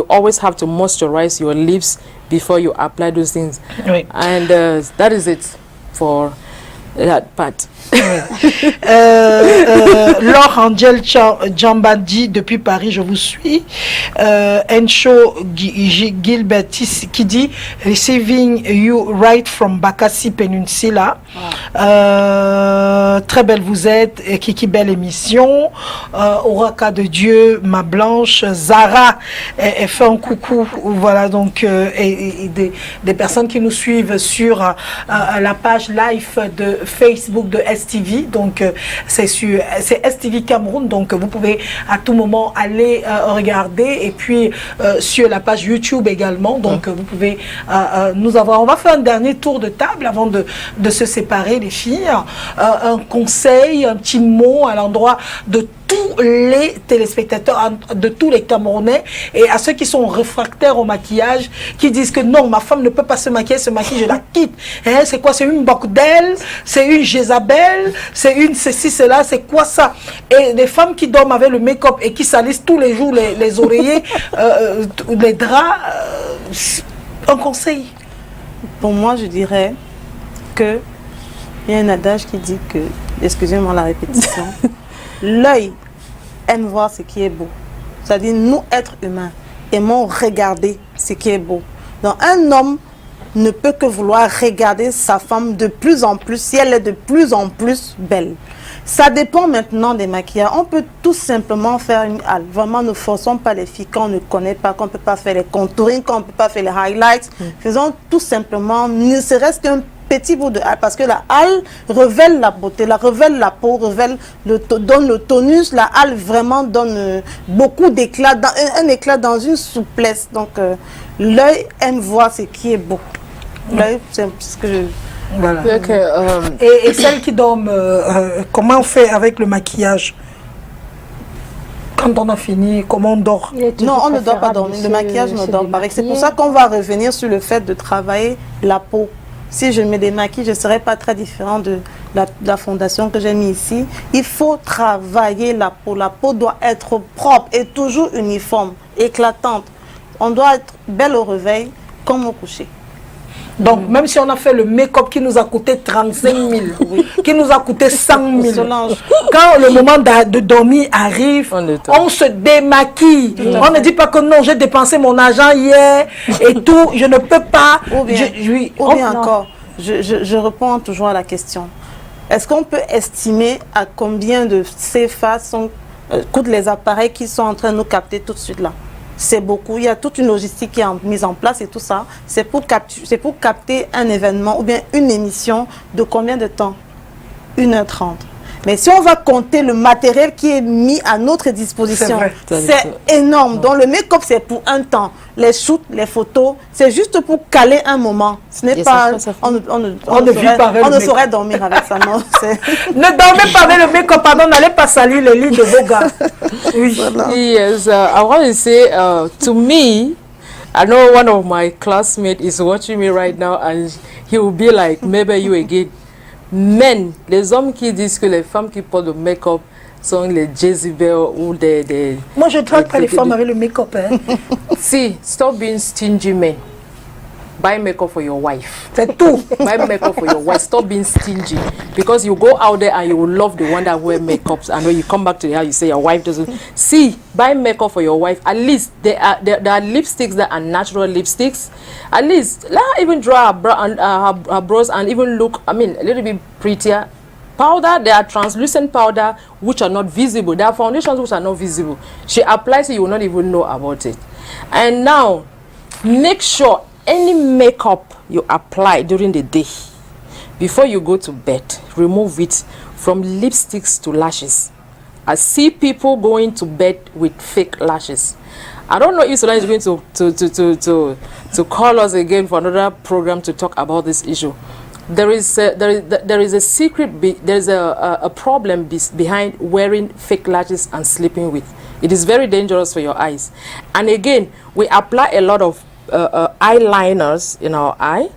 always have to moisturize your lips before you apply those things. Oui. And that is it for that part. Laure Angel Djambadi depuis Paris, je vous suis. Encho Gilbertis qui dit Receiving you right from Bakassi Peninsula. Très belle vous êtes, Kiki, belle émission. Oraka de Dieu, ma blanche. Zara, elle fait un coucou. Voilà, donc, et des personnes qui nous suivent sur la page live de Facebook de STV, donc c'est STV Cameroun, donc vous pouvez à tout moment aller regarder, et puis sur la page YouTube également, donc vous pouvez nous avoir. On va faire un dernier tour de table avant de se séparer, les filles. Un conseil, un petit mot à l'endroit de tous les téléspectateurs, de tous les Camerounais, et à ceux qui sont réfractaires au maquillage, qui disent que non, ma femme ne peut pas se maquiller, je la quitte. Hein, c'est quoi? C'est une Bocdel, c'est une Jézabel, c'est une ceci, cela, c'est quoi ça? Et les femmes qui dorment avec le make-up et qui salissent tous les jours les oreillers, les draps, un conseil? Pour moi, je dirais que il y a un adage qui dit que, excusez-moi la répétition, l'œil aime voir ce qui est beau. C'est-à-dire, nous, êtres humains, aimons regarder ce qui est beau. Donc, un homme ne peut que vouloir regarder sa femme de plus en plus, si elle est de plus en plus belle. Ça dépend maintenant des maquillages. On peut tout simplement faire une halle. Vraiment, ne forçons pas les filles qu'on ne connaît pas, qu'on ne peut pas faire les contourings, qu'on ne peut pas faire les highlights. Faisons tout simplement, ne serait-ce qu'un petit bout de halle, parce que la halle révèle la beauté, révèle la peau, donne le tonus. La halle vraiment donne beaucoup d'éclat, un éclat dans une souplesse. Donc, l'œil aime voir ce qui est beau. L'œil, c'est ce que je... Voilà. Okay, Et celles qui dorment, comment on fait avec le maquillage? Quand on a fini, comment on dort? Non, on ne doit pas dormir. Le maquillage ne dort pas. C'est pour ça qu'on va revenir sur le fait de travailler la peau. Si je me démaquille, je ne serai pas très différent de la fondation que j'ai mis ici. Il faut travailler la peau. La peau doit être propre et toujours uniforme, éclatante. On doit être belle au réveil comme au coucher. Donc, même si on a fait le make-up qui nous a coûté 35 000, qui nous a coûté 100 000, quand le moment de dormir arrive, on se démaquille. On ne dit pas que non, j'ai dépensé mon argent hier et tout, je ne peux pas. Ou bien encore, je réponds toujours à la question. Est-ce qu'on peut estimer à combien de CFA coûtent les appareils qui sont en train de nous capter tout de suite là? C'est beaucoup. Il y a toute une logistique qui est mise en place et tout ça. C'est pour capter un événement ou bien une émission de combien de temps? 1h30. Mais si on va compter le matériel qui est mis à notre disposition, c'est énorme. Donc le make-up, c'est pour un temps. Les shoots, les photos, c'est juste pour caler un moment. Ce n'est pas... On ne saurait dormir avec ça. Non, ne dormez pas avec le make-up, pardon, n'allez pas salir le lit de vos gars. Oui. Yes, I want to say, to me, I know one of my classmates is watching me right now and he will be like, maybe you again. Men, les hommes qui disent que les femmes qui portent le make-up sont les Jezebel ou des... Moi, je ne traite pas les femmes avec le make-up. Hein. See, stop being stingy men. Buy makeup for your wife. C'est tout. Buy makeup for your wife. Stop being stingy. Because you go out there and you will love the one that wear makeups. And when you come back to the house, you say your wife doesn't. See, buy makeup for your wife. At least there are lipsticks that are natural lipsticks. At least let her even draw her brows and even look, I mean, a little bit prettier. Powder, there are translucent powder which are not visible. There are foundations which are not visible. She applies it, you will not even know about it. And now, make sure any makeup you apply during the day, before you go to bed, remove it from lipsticks to lashes. I see people going to bed with fake lashes. I don't know if Solange is going to call us again for another program to talk about this issue. There is a secret, there is a problem behind wearing fake lashes and sleeping with. It is very dangerous for your eyes. And again, we apply a lot of eyeliners in our eye,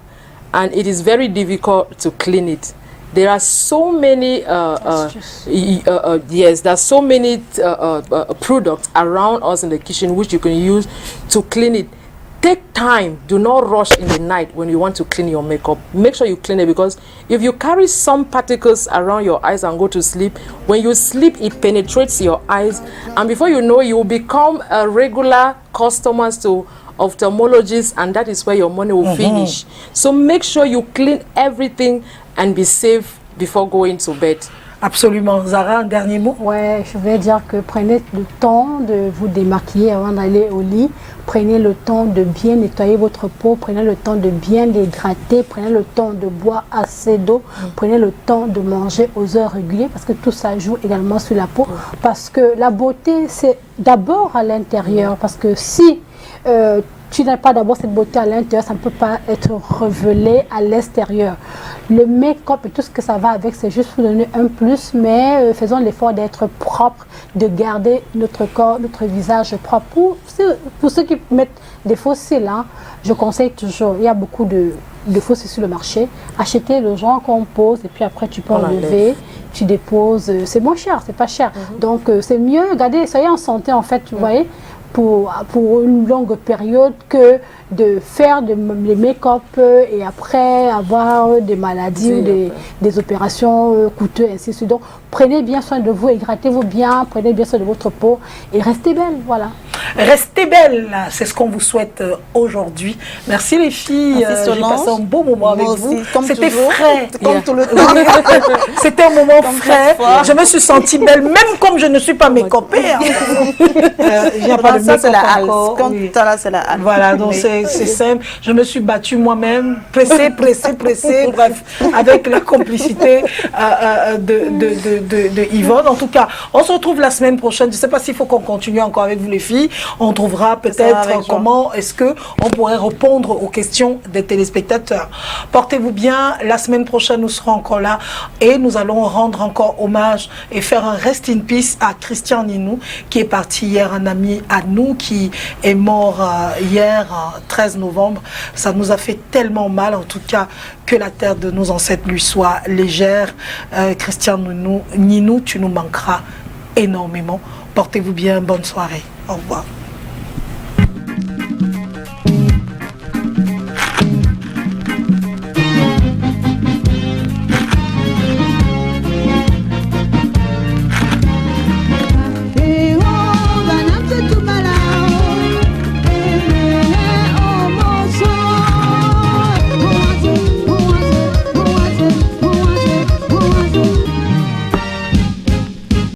and it is very difficult to clean it. There are so many yes, there are so many products around us in the kitchen which you can use to clean it. Take time. Do not rush in the night when you want to clean your makeup. Make sure you clean it, because if you carry some particles around your eyes and go to sleep, when you sleep, it penetrates your eyes, and before you know, you will become a regular customer to ophthalmologists, and that is where your money will finish. So make sure you clean everything and be safe before going to bed. Absolument. Zara, un dernier mot? Ouais, je vais dire que prenez le temps de vous démaquiller avant d'aller au lit. Prenez le temps de bien nettoyer votre peau. Prenez le temps de bien l'hydrater. Prenez le temps de boire assez d'eau. Prenez le temps de manger aux heures régulières, parce que tout ça joue également sur la peau. Parce que la beauté, c'est d'abord à l'intérieur. Parce que si tu n'as pas d'abord cette beauté à l'intérieur, ça ne peut pas être révélé à l'extérieur. Le make-up et tout ce que ça va avec, c'est juste pour donner un plus, mais faisons l'effort d'être propre, de garder notre corps, notre visage propre. Pour ceux qui mettent des faux cils, hein, je conseille toujours, il y a beaucoup de faux cils sur le marché. Achetez le genre qu'on pose et puis après tu peux enlever, tu déposes. C'est moins cher, c'est pas cher. Donc c'est mieux, regardez, soyez en santé en fait, vous voyez, pour une longue période, que de faire les make-up et après avoir des maladies ou des opérations coûteuses, ainsi de suite. Donc prenez bien soin de vous, hydratez-vous bien, prenez bien soin de votre peau et restez belle, voilà. Restez belle, c'est ce qu'on vous souhaite aujourd'hui. Merci les filles, j'ai passé un beau moment avec vous. C'était frais, comme tout le temps. C'était un moment frais. Je me suis sentie belle, même comme je ne suis pas make-upée. J'ai pas de ça, c'est la halle. C'est la halle. Voilà, donc c'est simple. Je me suis battue moi-même, pressée, bref, avec la complicité de Yvonne. En tout cas, on se retrouve la semaine prochaine. Je ne sais pas s'il faut qu'on continue encore avec vous les filles. On trouvera peut-être comment est-ce qu'on pourrait répondre aux questions des téléspectateurs. Portez-vous bien. La semaine prochaine, nous serons encore là et nous allons rendre encore hommage et faire un rest in peace à Christian Ninou, qui est parti hier, un ami à nous qui est mort hier, 13 novembre. Ça nous a fait tellement mal, en tout cas, que la terre de nos ancêtres lui soit légère. Christian Ninou, tu nous manqueras énormément. Portez-vous bien, bonne soirée. Au revoir.